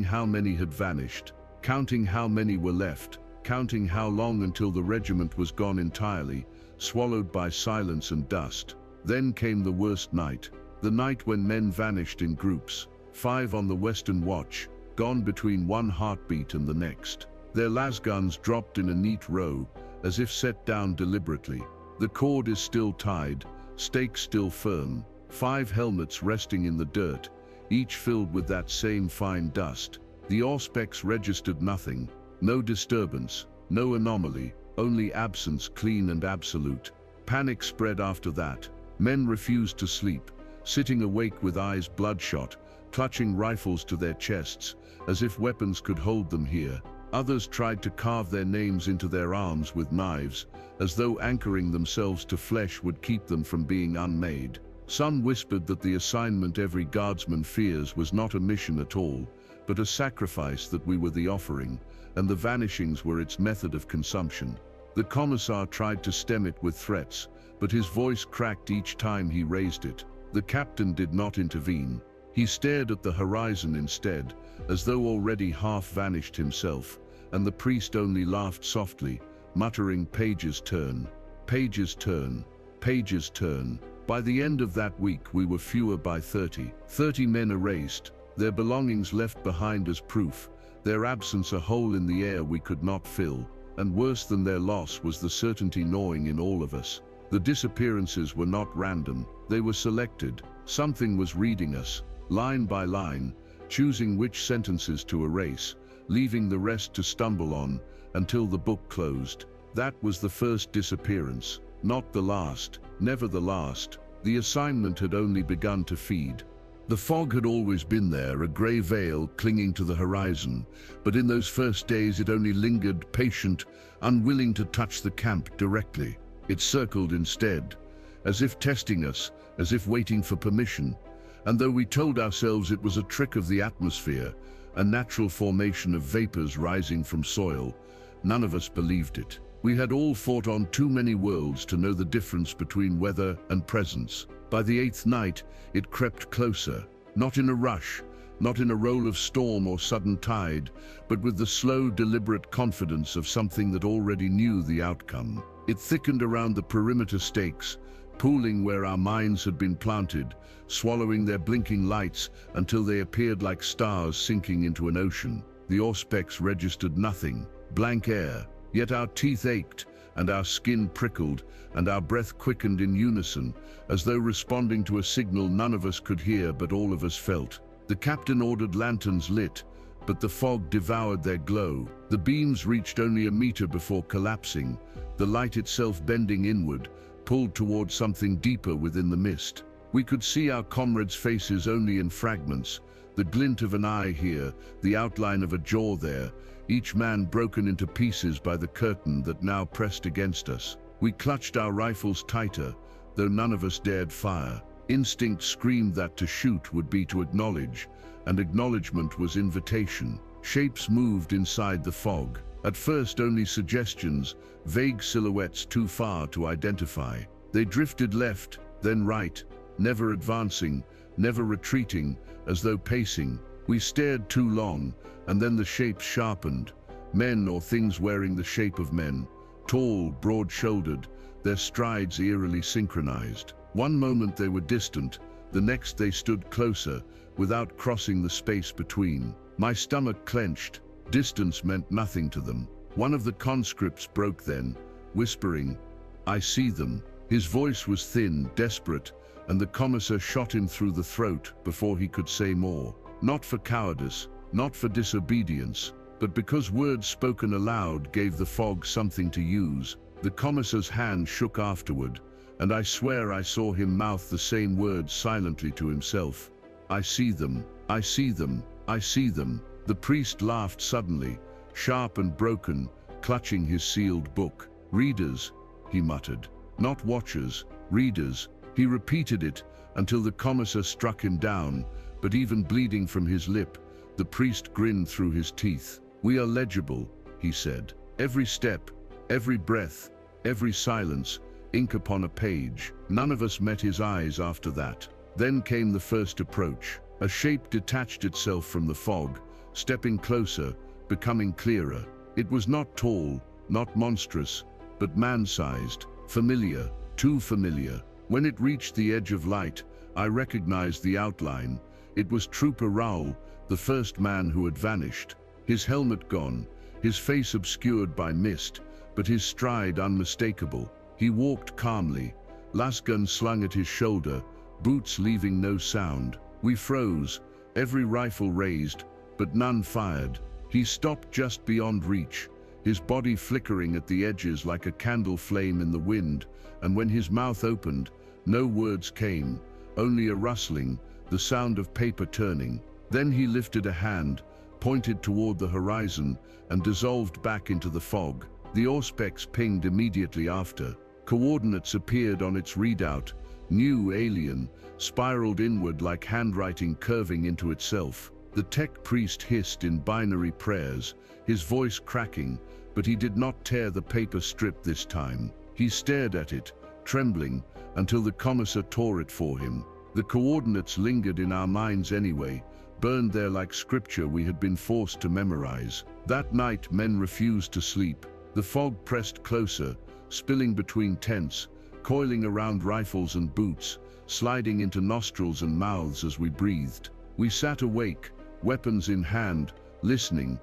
how many had vanished, counting how many were left, counting how long until the regiment was gone entirely, swallowed by silence and dust. Then came the worst night, the night when men vanished in groups, 5 on the western watch, gone between one heartbeat and the next. Their lasguns dropped in a neat row, as if set down deliberately. The cord is still tied, stakes still firm, 5 helmets resting in the dirt, each filled with that same fine dust. The auspex registered nothing, no disturbance, no anomaly, only absence clean and absolute. Panic spread after that. Men refused to sleep, sitting awake with eyes bloodshot, clutching rifles to their chests, as if weapons could hold them here. Others tried to carve their names into their arms with knives, as though anchoring themselves to flesh would keep them from being unmade. Some whispered that the Assignment Every Guardsman Fears was not a mission at all, but a sacrifice that we were the offering, and the vanishings were its method of consumption. The commissar tried to stem it with threats, but his voice cracked each time he raised it. The captain did not intervene. He stared at the horizon instead, as though already half vanished himself, and the priest only laughed softly, muttering, "Pages turn, pages turn, pages turn." By the end of that week we were fewer by 30 men erased, their belongings left behind as proof, their absence a hole in the air we could not fill, and worse than their loss was the certainty gnawing in all of us. The disappearances were not random, they were selected. Something was reading us, line by line, choosing which sentences to erase, leaving the rest to stumble on, until the book closed. That was the first disappearance, not the last, never the last. The assignment had only begun to feed. The fog had always been there, a grey veil clinging to the horizon, but in those first days it only lingered, patient, unwilling to touch the camp directly. It circled instead, as if testing us, as if waiting for permission. And though we told ourselves it was a trick of the atmosphere, a natural formation of vapors rising from soil, none of us believed it. We had all fought on too many worlds to know the difference between weather and presence. By the 8th night, it crept closer, not in a rush, not in a roll of storm or sudden tide, but with the slow, deliberate confidence of something that already knew the outcome. It thickened around the perimeter stakes, pooling where our minds had been planted, swallowing their blinking lights until they appeared like stars sinking into an ocean. The auspex registered nothing, blank air, yet our teeth ached, and our skin prickled, and our breath quickened in unison, as though responding to a signal none of us could hear but all of us felt. The captain ordered lanterns lit, but the fog devoured their glow. The beams reached only a meter before collapsing, the light itself bending inward, pulled toward something deeper within the mist. We could see our comrades' faces only in fragments, the glint of an eye here, the outline of a jaw there, each man broken into pieces by the curtain that now pressed against us. We clutched our rifles tighter, though none of us dared fire. Instinct screamed that to shoot would be to acknowledge, and acknowledgement was invitation. Shapes moved inside the fog. At first only suggestions, vague silhouettes too far to identify. They drifted left, then right, never advancing, never retreating, as though pacing. We stared too long, and then the shapes sharpened. Men or things wearing the shape of men, tall, broad-shouldered, their strides eerily synchronized. One moment they were distant, the next they stood closer, without crossing the space between. My stomach clenched. Distance meant nothing to them. One of the conscripts broke then, whispering, "I see them." His voice was thin, desperate, and the commissar shot him through the throat before he could say more. Not for cowardice, not for disobedience, but because words spoken aloud gave the fog something to use. The commissar's hand shook afterward, and I swear I saw him mouth the same words silently to himself. "I see them, I see them, I see them." The priest laughed suddenly, sharp and broken, clutching his sealed book. "Readers," he muttered. "Not watchers, readers." He repeated it until the commissar struck him down, but even bleeding from his lip, the priest grinned through his teeth. "We are legible," he said. "Every step, every breath, every silence, ink upon a page." None of us met his eyes after that. Then came the first approach. A shape detached itself from the fog, stepping closer, becoming clearer. It was not tall, not monstrous, but man-sized, familiar, too familiar. When it reached the edge of light, I recognized the outline. It was Trooper Raoul, the first man who had vanished. His helmet gone, his face obscured by mist, but his stride unmistakable. He walked calmly, lasgun slung at his shoulder, boots leaving no sound. We froze, every rifle raised, but none fired. He stopped just beyond reach, his body flickering at the edges like a candle flame in the wind, and when his mouth opened, no words came, only a rustling, the sound of paper turning. Then he lifted a hand, pointed toward the horizon, and dissolved back into the fog. The Auspex pinged immediately after. Coordinates appeared on its readout, new, alien, spiraled inward like handwriting curving into itself. The tech priest hissed in binary prayers, his voice cracking, but he did not tear the paper strip this time. He stared at it, trembling, until the commissar tore it for him. The coordinates lingered in our minds anyway, burned there like scripture we had been forced to memorize. That night men refused to sleep. The fog pressed closer, spilling between tents, coiling around rifles and boots, sliding into nostrils and mouths as we breathed. We sat awake, weapons in hand, listening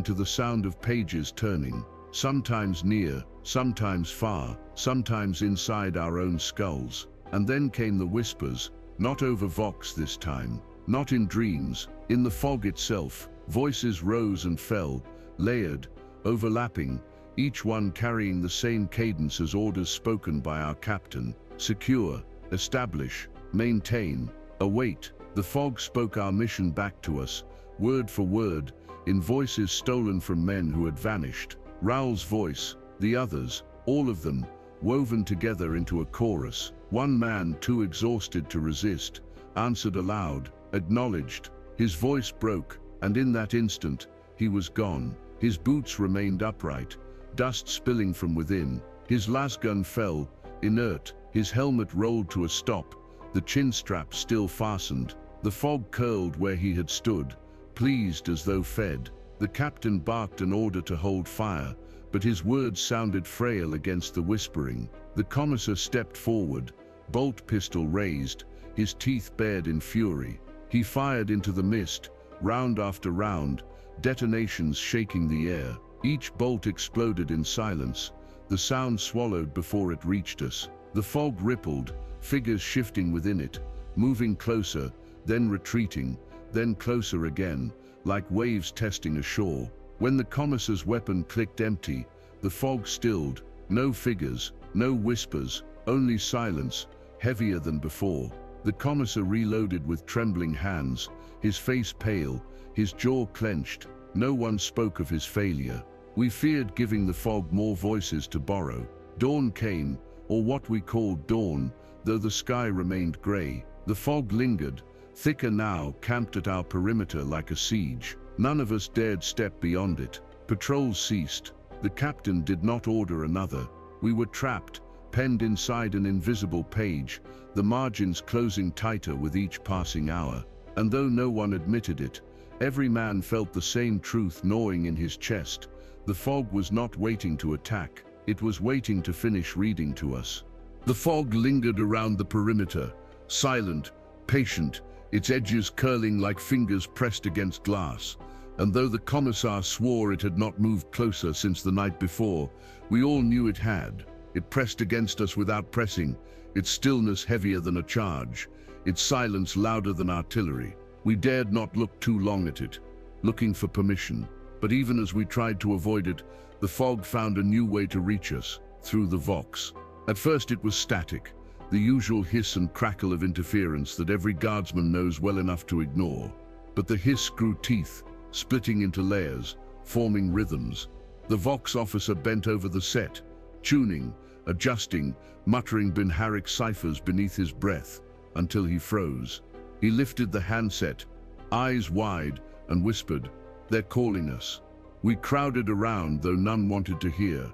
to the sound of pages turning, sometimes near, sometimes far, sometimes inside our own skulls. And then came the whispers, not over Vox this time, not in dreams, in the fog itself. Voices rose and fell, layered, overlapping, each one carrying the same cadence as orders spoken by our captain. Secure, establish, maintain, await. The fog spoke our mission back to us, word for word, in voices stolen from men who had vanished. Raoul's voice, the others, all of them, woven together into a chorus. One man, too exhausted to resist, answered aloud, acknowledged. His voice broke, and in that instant, he was gone. His boots remained upright, dust spilling from within. His lasgun fell, inert, his helmet rolled to a stop, the chin strap still fastened. The fog curled where he had stood, pleased as though fed. The captain barked an order to hold fire, but his words sounded frail against the whispering. The commissar stepped forward, bolt pistol raised, his teeth bared in fury. He fired into the mist, round after round, detonations shaking the air. Each bolt exploded in silence, the sound swallowed before it reached us. The fog rippled, figures shifting within it, moving closer, then retreating, then closer again, like waves testing a shore. When the commissar's weapon clicked empty, the fog stilled. No figures, no whispers, only silence, heavier than before. The commissar reloaded with trembling hands, his face pale, his jaw clenched. No one spoke of his failure. We feared giving the fog more voices to borrow. Dawn came, or what we called dawn, though the sky remained gray. The fog lingered, thicker now, camped at our perimeter like a siege. None of us dared step beyond it. Patrols ceased. The captain did not order another. We were trapped, penned inside an invisible page, the margins closing tighter with each passing hour. And though no one admitted it, every man felt the same truth gnawing in his chest. The fog was not waiting to attack, it was waiting to finish reading to us. The fog lingered around the perimeter, silent, patient, its edges curling like fingers pressed against glass. And though the commissar swore it had not moved closer since the night before, we all knew it had. It pressed against us without pressing, its stillness heavier than a charge, its silence louder than artillery. We dared not look too long at it, looking for permission. But even as we tried to avoid it, the fog found a new way to reach us, through the Vox. At first it was static, the usual hiss and crackle of interference that every guardsman knows well enough to ignore. But the hiss grew teeth, splitting into layers, forming rhythms. The Vox officer bent over the set, tuning, adjusting, muttering Binharic ciphers beneath his breath, until he froze. He lifted the handset, eyes wide, and whispered, "They're calling us." We crowded around, though none wanted to hear.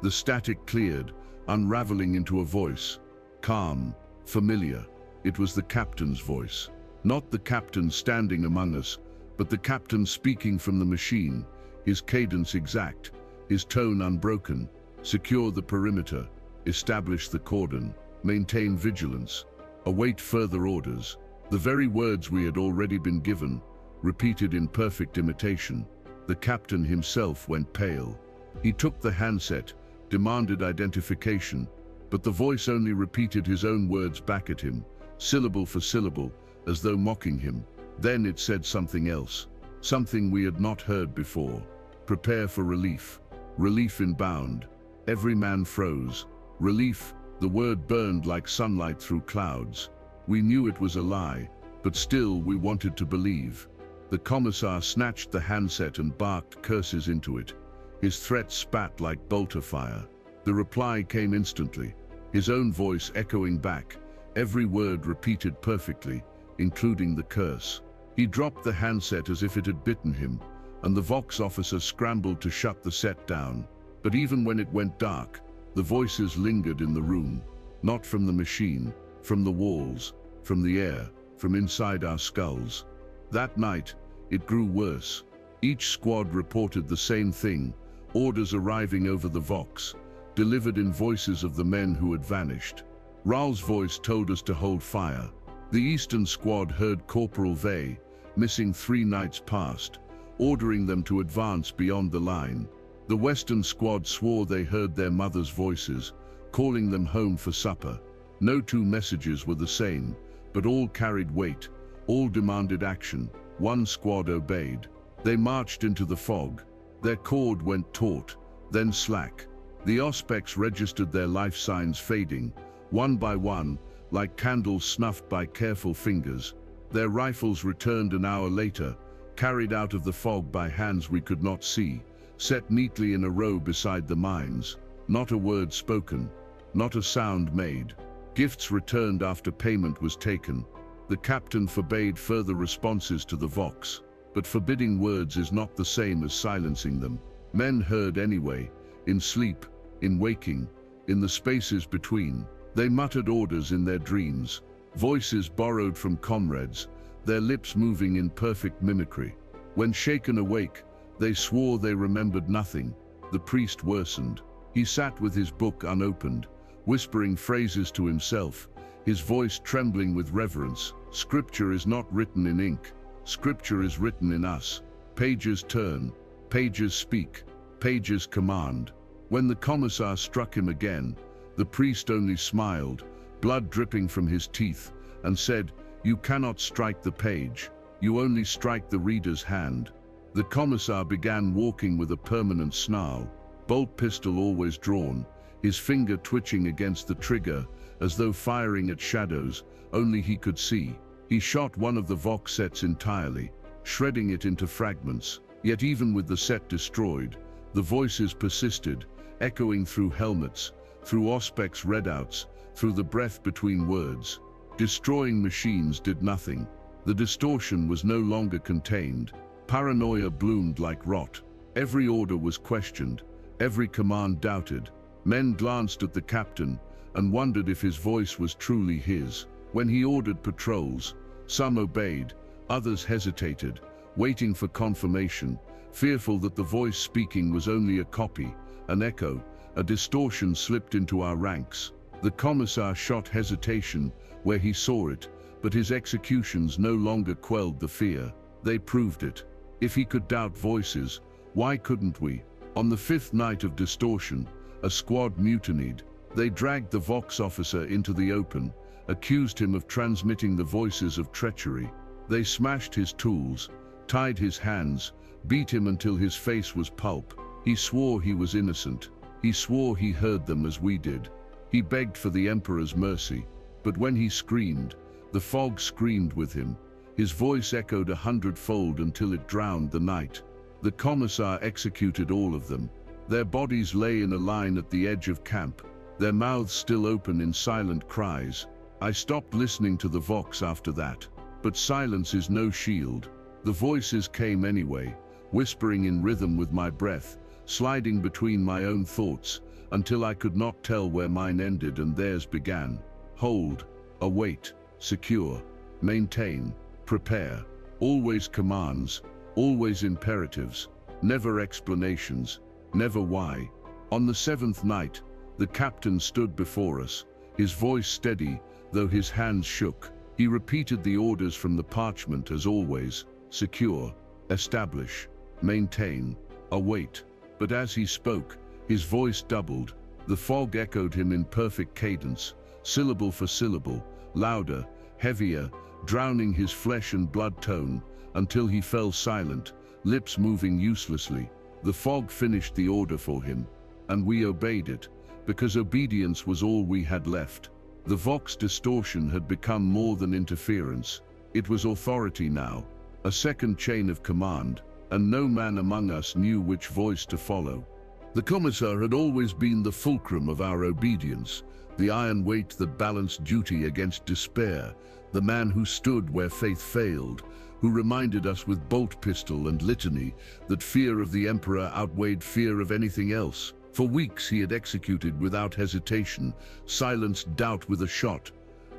The static cleared, unraveling into a voice. Calm, familiar. It was the captain's voice. Not the captain standing among us, but the captain speaking from the machine, his cadence exact, his tone unbroken. Secure the perimeter, establish the cordon, maintain vigilance, await further orders. The very words we had already been given, repeated in perfect imitation. The captain himself went pale. He took the handset, demanded identification, but the voice only repeated his own words back at him, syllable for syllable, as though mocking him. Then it said something else, something we had not heard before. Prepare for relief. Relief inbound. Every man froze. Relief, the word burned like sunlight through clouds. We knew it was a lie, but still we wanted to believe. The commissar snatched the handset and barked curses into it. His threat spat like bolter fire. The reply came instantly, his own voice echoing back, every word repeated perfectly, including the curse. He dropped the handset as if it had bitten him, and the Vox officer scrambled to shut the set down. But even when it went dark, the voices lingered in the room, not from the machine, from the walls, from the air, from inside our skulls. That night, it grew worse. Each squad reported the same thing, orders arriving over the Vox, delivered in voices of the men who had vanished. Rahl's voice told us to hold fire. The Eastern squad heard Corporal Vey, missing 3 nights past, ordering them to advance beyond the line. The Western squad swore they heard their mothers' voices, calling them home for supper. No 2 messages were the same, but all carried weight, all demanded action. One squad obeyed. They marched into the fog. Their cord went taut, then slack. The Auspex registered their life signs fading, one by one, like candles snuffed by careful fingers. Their rifles returned an hour later, carried out of the fog by hands we could not see, set neatly in a row beside the mines. Not a word spoken, not a sound made. Gifts returned after payment was taken. The captain forbade further responses to the Vox, but forbidding words is not the same as silencing them. Men heard anyway, in sleep, in waking, in the spaces between. They muttered orders in their dreams, voices borrowed from comrades, their lips moving in perfect mimicry. When shaken awake, they swore they remembered nothing. The priest worsened. He sat with his book unopened, whispering phrases to himself, his voice trembling with reverence. Scripture is not written in ink. Scripture is written in us. Pages turn, pages speak, pages command. When the commissar struck him again, the priest only smiled, blood dripping from his teeth, and said, "You cannot strike the page. You only strike the reader's hand." The commissar began walking with a permanent snarl, bolt pistol always drawn, his finger twitching against the trigger, as though firing at shadows only he could see. He shot one of the Vox sets entirely, shredding it into fragments. Yet even with the set destroyed, the voices persisted, echoing through helmets, through Auspex readouts, through the breath between words. Destroying machines did nothing. The distortion was no longer contained. Paranoia bloomed like rot. Every order was questioned, every command doubted. Men glanced at the captain and wondered if his voice was truly his. When he ordered patrols, some obeyed, others hesitated, waiting for confirmation, fearful that the voice speaking was only a copy, an echo. A distortion slipped into our ranks. The commissar shot hesitation where he saw it, but his executions no longer quelled the fear. They proved it. If he could doubt voices, why couldn't we? On the 5th night of distortion, a squad mutinied. They dragged the Vox officer into the open, accused him of transmitting the voices of treachery. They smashed his tools, tied his hands, beat him until his face was pulp. He swore he was innocent. He swore he heard them as we did. He begged for the Emperor's mercy, but when he screamed, the fog screamed with him. His voice echoed 100-fold until it drowned the night. The commissar executed all of them. Their bodies lay in a line at the edge of camp, their mouths still open in silent cries. I stopped listening to the vox after that, but silence is no shield. The voices came anyway, whispering in rhythm with my breath, sliding between my own thoughts, until I could not tell where mine ended and theirs began. Hold, await, secure, maintain, prepare. Always commands, always imperatives, never explanations, never why. On the 7th night, the captain stood before us, his voice steady, though his hands shook. He repeated the orders from the parchment as always: secure, establish, maintain, await. But as he spoke, his voice doubled. The fog echoed him in perfect cadence, syllable for syllable, louder, heavier, drowning his flesh and blood tone, until he fell silent, lips moving uselessly. The fog finished the order for him, and we obeyed it, because obedience was all we had left. The vox distortion had become more than interference. It was authority now, a second chain of command, and no man among us knew which voice to follow. The commissar had always been the fulcrum of our obedience, the iron weight that balanced duty against despair, the man who stood where faith failed, who reminded us with bolt pistol and litany that fear of the Emperor outweighed fear of anything else. For weeks he had executed without hesitation, silenced doubt with a shot,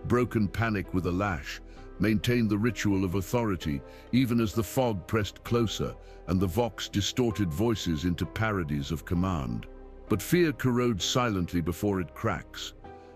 broken panic with a lash, maintained the ritual of authority, even as the fog pressed closer and the vox distorted voices into parodies of command. But fear corrodes silently before it cracks,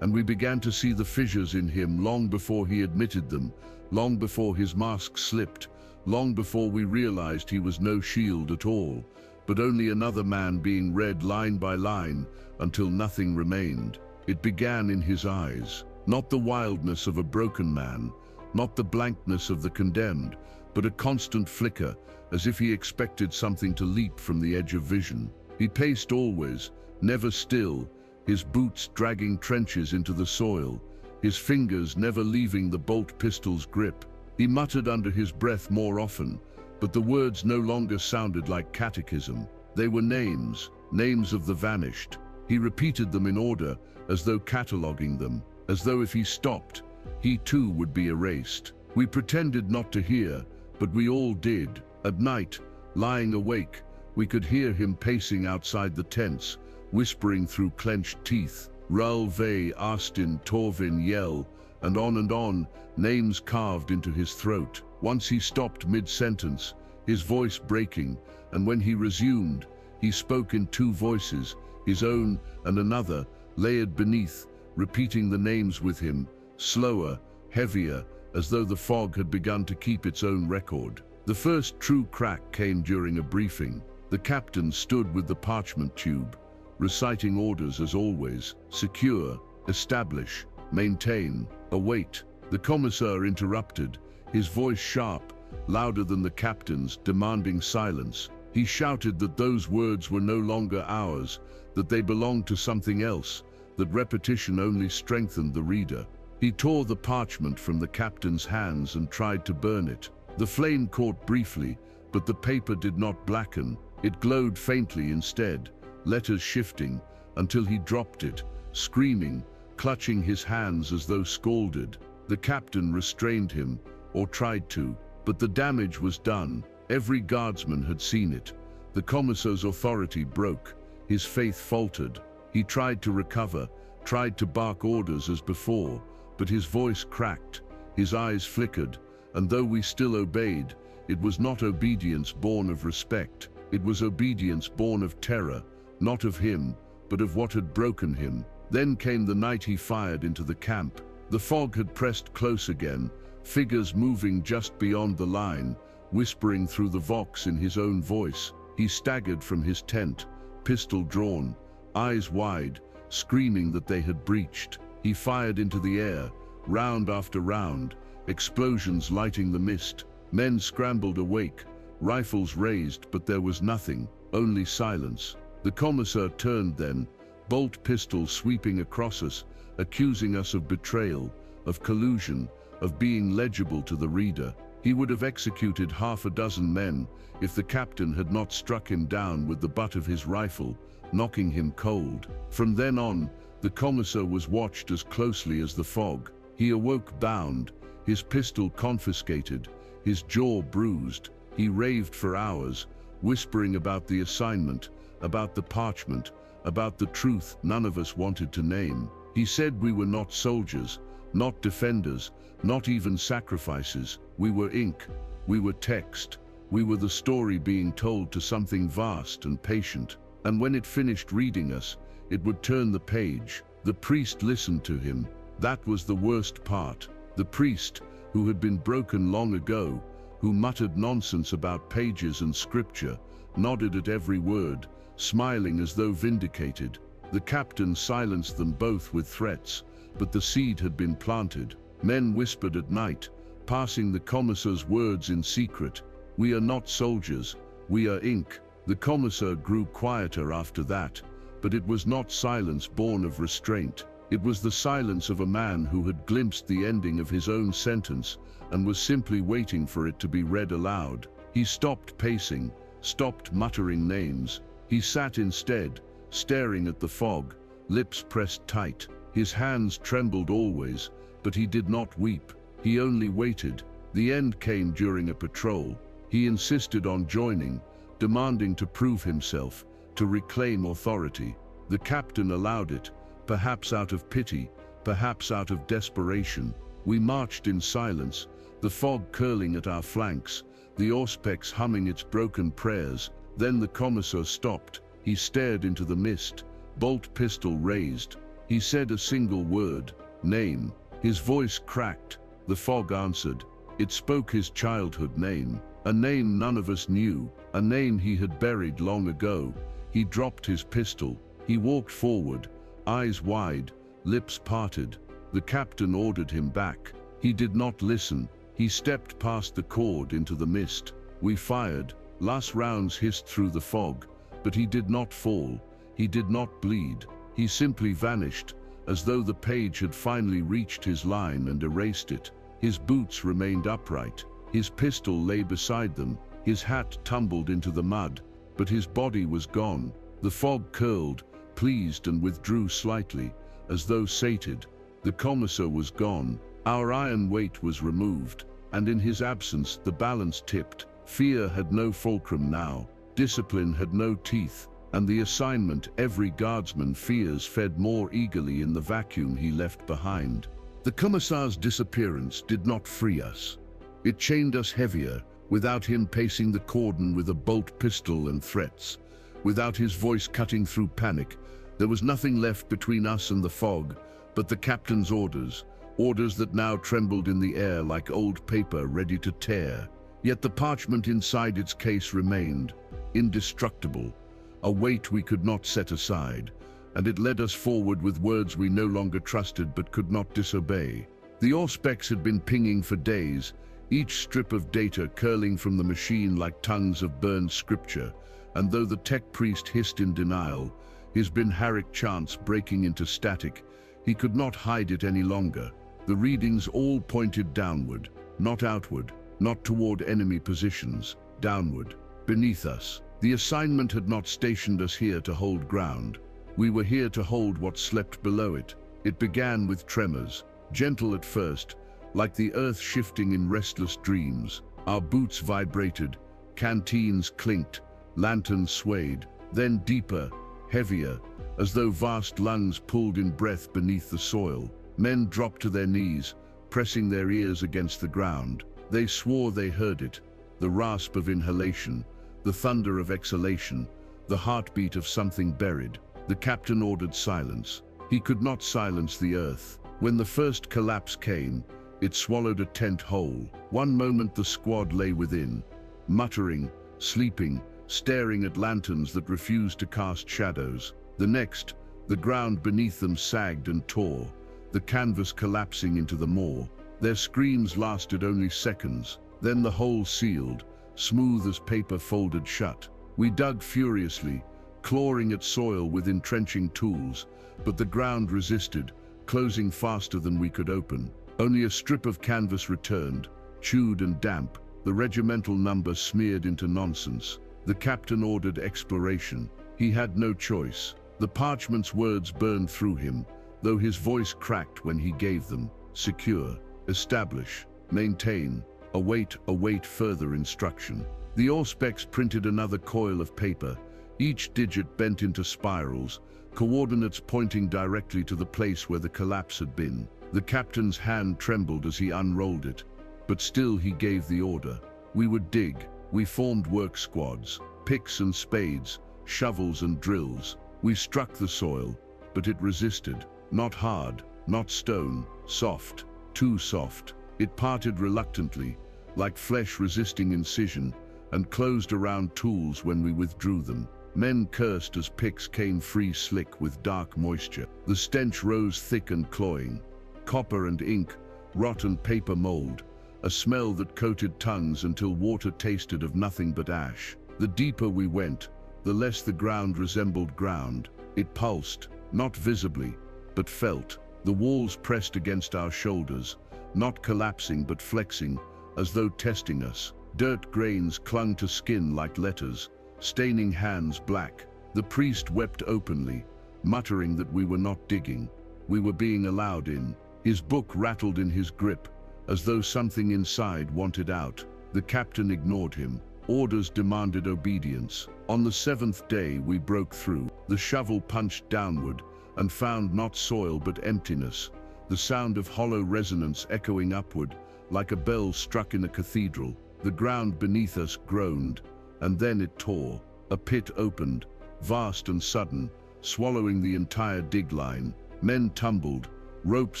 and we began to see the fissures in him long before he admitted them, long before his mask slipped, long before we realized he was no shield at all, but only another man being read line by line until nothing remained. It began in his eyes, not the wildness of a broken man, not the blankness of the condemned, but a constant flicker, as if he expected something to leap from the edge of vision. He paced always, never still, his boots dragging trenches into the soil, his fingers never leaving the bolt pistol's grip. He muttered under his breath more often, but the words no longer sounded like catechism. They were names, names of the vanished. He repeated them in order, as though cataloguing them, as though if he stopped, he too would be erased. We pretended not to hear, but we all did. At night, lying awake, we could hear him pacing outside the tents, whispering through clenched teeth, Ralve, Astin, Torvin, Yell, and on, names carved into his throat. Once he stopped mid-sentence, his voice breaking, and when he resumed, he spoke in two voices, his own and another, layered beneath, repeating the names with him, slower, heavier, as though the fog had begun to keep its own record. The first true crack came during a briefing. The captain stood with the parchment tube, reciting orders as always: secure, establish, maintain, await. The commissar interrupted, his voice sharp, louder than the captain's, demanding silence. He shouted that those words were no longer ours, that they belonged to something else, that repetition only strengthened the reader. He tore the parchment from the captain's hands and tried to burn it. The flame caught briefly, but the paper did not blacken. It glowed faintly instead, letters shifting, until he dropped it, screaming, clutching his hands as though scalded. The captain restrained him, or tried to, but the damage was done. Every guardsman had seen it. The commissar's authority broke. His faith faltered. He tried to recover, tried to bark orders as before, but his voice cracked, his eyes flickered, and though we still obeyed, it was not obedience born of respect. It was obedience born of terror, not of him, but of what had broken him. Then came the night he fired into the camp. The fog had pressed close again, figures moving just beyond the line, whispering through the vox in his own voice. He staggered from his tent, pistol drawn, eyes wide, screaming that they had breached. He fired into the air, round after round, explosions lighting the mist. Men scrambled awake, rifles raised, but there was nothing, only silence. The commissar turned then, bolt pistol sweeping across us, accusing us of betrayal, of collusion, of being legible to the reader. He would have executed half a dozen men if the captain had not struck him down with the butt of his rifle, knocking him cold. From then on, the commissar was watched as closely as the fog. He awoke bound, his pistol confiscated, his jaw bruised. He raved for hours, whispering about the assignment, about the parchment, about the truth none of us wanted to name. He said we were not soldiers, not defenders, not even sacrifices. We were ink, we were text, we were the story being told to something vast and patient. And when it finished reading us, it would turn the page. The priest listened to him. That was the worst part. The priest, who had been broken long ago, who muttered nonsense about pages and scripture, nodded at every word, smiling as though vindicated. The captain silenced them both with threats, but the seed had been planted. Men whispered at night, passing the commissar's words in secret. We are not soldiers, we are ink. The commissar grew quieter after that, but it was not silence born of restraint. It was the silence of a man who had glimpsed the ending of his own sentence and was simply waiting for it to be read aloud. He stopped pacing, stopped muttering names. He sat instead, staring at the fog, lips pressed tight. His hands trembled always, but he did not weep. He only waited. The end came during a patrol. He insisted on joining, demanding to prove himself, to reclaim authority. The captain allowed it, perhaps out of pity, perhaps out of desperation. We marched in silence, the fog curling at our flanks, the auspex humming its broken prayers. Then the commissar stopped. He stared into the mist, bolt pistol raised. He said a single word, name. His voice cracked. The fog answered. It spoke his childhood name, a name none of us knew, a name he had buried long ago. He dropped his pistol. He walked forward, eyes wide, lips parted. The captain ordered him back. He did not listen. He stepped past the cord into the mist. We fired. Last rounds hissed through the fog, but he did not fall. He did not bleed. He simply vanished, as though the page had finally reached his line and erased it. His boots remained upright. His pistol lay beside them. His hat tumbled into the mud, but his body was gone. The fog curled, pleased, and withdrew slightly, as though sated. The commissar was gone. Our iron weight was removed, and in his absence the balance tipped. Fear had no fulcrum now. Discipline had no teeth, and the assignment Every Guardsman Fears fed more eagerly in the vacuum he left behind. The commissar's disappearance did not free us. It chained us heavier, without him pacing the cordon with a bolt pistol and threats. Without his voice cutting through panic, there was nothing left between us and the fog but the captain's orders, orders that now trembled in the air like old paper ready to tear. Yet the parchment inside its case remained, indestructible, a weight we could not set aside, and it led us forward with words we no longer trusted but could not disobey. The auspex had been pinging for days, each strip of data curling from the machine like tongues of burned scripture, and though the tech priest hissed in denial, his binharic chants breaking into static, he could not hide it any longer. The readings all pointed downward, not outward, not toward enemy positions, downward, beneath us. The assignment had not stationed us here to hold ground. We were here to hold what slept below it. It began with tremors, gentle at first, like the earth shifting in restless dreams. Our boots vibrated, canteens clinked, lanterns swayed, then deeper, heavier, as though vast lungs pulled in breath beneath the soil. Men dropped to their knees, pressing their ears against the ground. They swore they heard it, the rasp of inhalation, the thunder of exhalation, the heartbeat of something buried. The captain ordered silence. He could not silence the earth. When the first collapse came, it swallowed a tent whole. One moment the squad lay within, muttering, sleeping, staring at lanterns that refused to cast shadows. The next, the ground beneath them sagged and tore, the canvas collapsing into the moor. Their screams lasted only seconds. Then the hole sealed, smooth as paper folded shut. We dug furiously, clawing at soil with entrenching tools, but the ground resisted, closing faster than we could open. Only a strip of canvas returned, chewed and damp, the regimental number smeared into nonsense. The captain ordered exploration. He had no choice. The parchment's words burned through him, though his voice cracked when he gave them. Secure, establish, maintain, await further instruction. The Auspex printed another coil of paper, each digit bent into spirals, coordinates pointing directly to the place where the collapse had been. The captain's hand trembled as he unrolled it, but still he gave the order. We would dig. We formed work squads, picks and spades, shovels and drills. We struck the soil, but it resisted. Not hard, not stone, soft, too soft. It parted reluctantly, like flesh resisting incision, and closed around tools when we withdrew them. Men cursed as picks came free slick with dark moisture. The stench rose thick and cloying. Copper and ink, rotten paper mold, a smell that coated tongues until water tasted of nothing but ash. The deeper we went, the less the ground resembled ground. It pulsed, not visibly, but felt. The walls pressed against our shoulders, not collapsing but flexing, as though testing us. Dirt grains clung to skin like letters, staining hands black. The priest wept openly, muttering that we were not digging. We were being allowed in. His book rattled in his grip, as though something inside wanted out. The captain ignored him. Orders demanded obedience. On the seventh day we broke through. The shovel punched downward and found not soil but emptiness, the sound of hollow resonance echoing upward, like a bell struck in a cathedral. The ground beneath us groaned, and then it tore. A pit opened, vast and sudden, swallowing the entire dig line. Men tumbled, ropes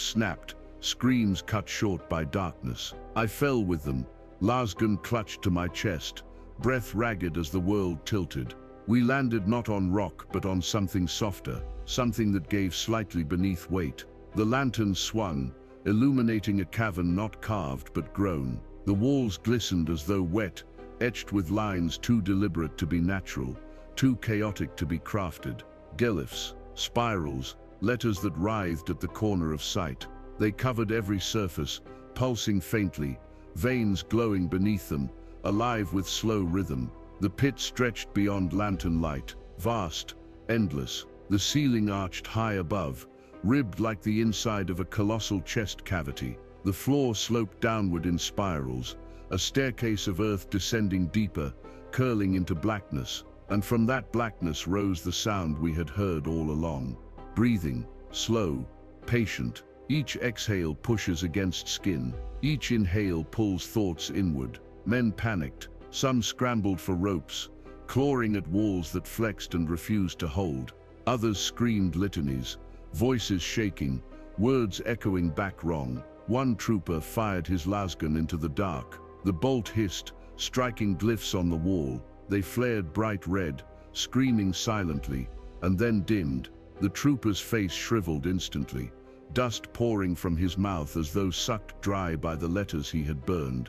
snapped, screams cut short by darkness. I fell with them, lasgun clutched to my chest, breath ragged as the world tilted. We landed not on rock but on something softer, something that gave slightly beneath weight. The lantern swung, illuminating a cavern not carved but grown. The walls glistened as though wet, etched with lines too deliberate to be natural, too chaotic to be crafted. Glyphs, spirals, letters that writhed at the corner of sight. They covered every surface, pulsing faintly, veins glowing beneath them, alive with slow rhythm. The pit stretched beyond lantern light, vast, endless. The ceiling arched high above, ribbed like the inside of a colossal chest cavity. The floor sloped downward in spirals, a staircase of earth descending deeper, curling into blackness. And from that blackness rose the sound we had heard all along. Breathing, slow, patient. Each exhale pushes against skin. Each inhale pulls thoughts inward. Men panicked. Some scrambled for ropes, clawing at walls that flexed and refused to hold. Others screamed litanies, voices shaking, words echoing back wrong. One trooper fired his lasgun into the dark. The bolt hissed, striking glyphs on the wall. They flared bright red, screaming silently, and then dimmed. The trooper's face shriveled instantly, dust pouring from his mouth as though sucked dry by the letters he had burned.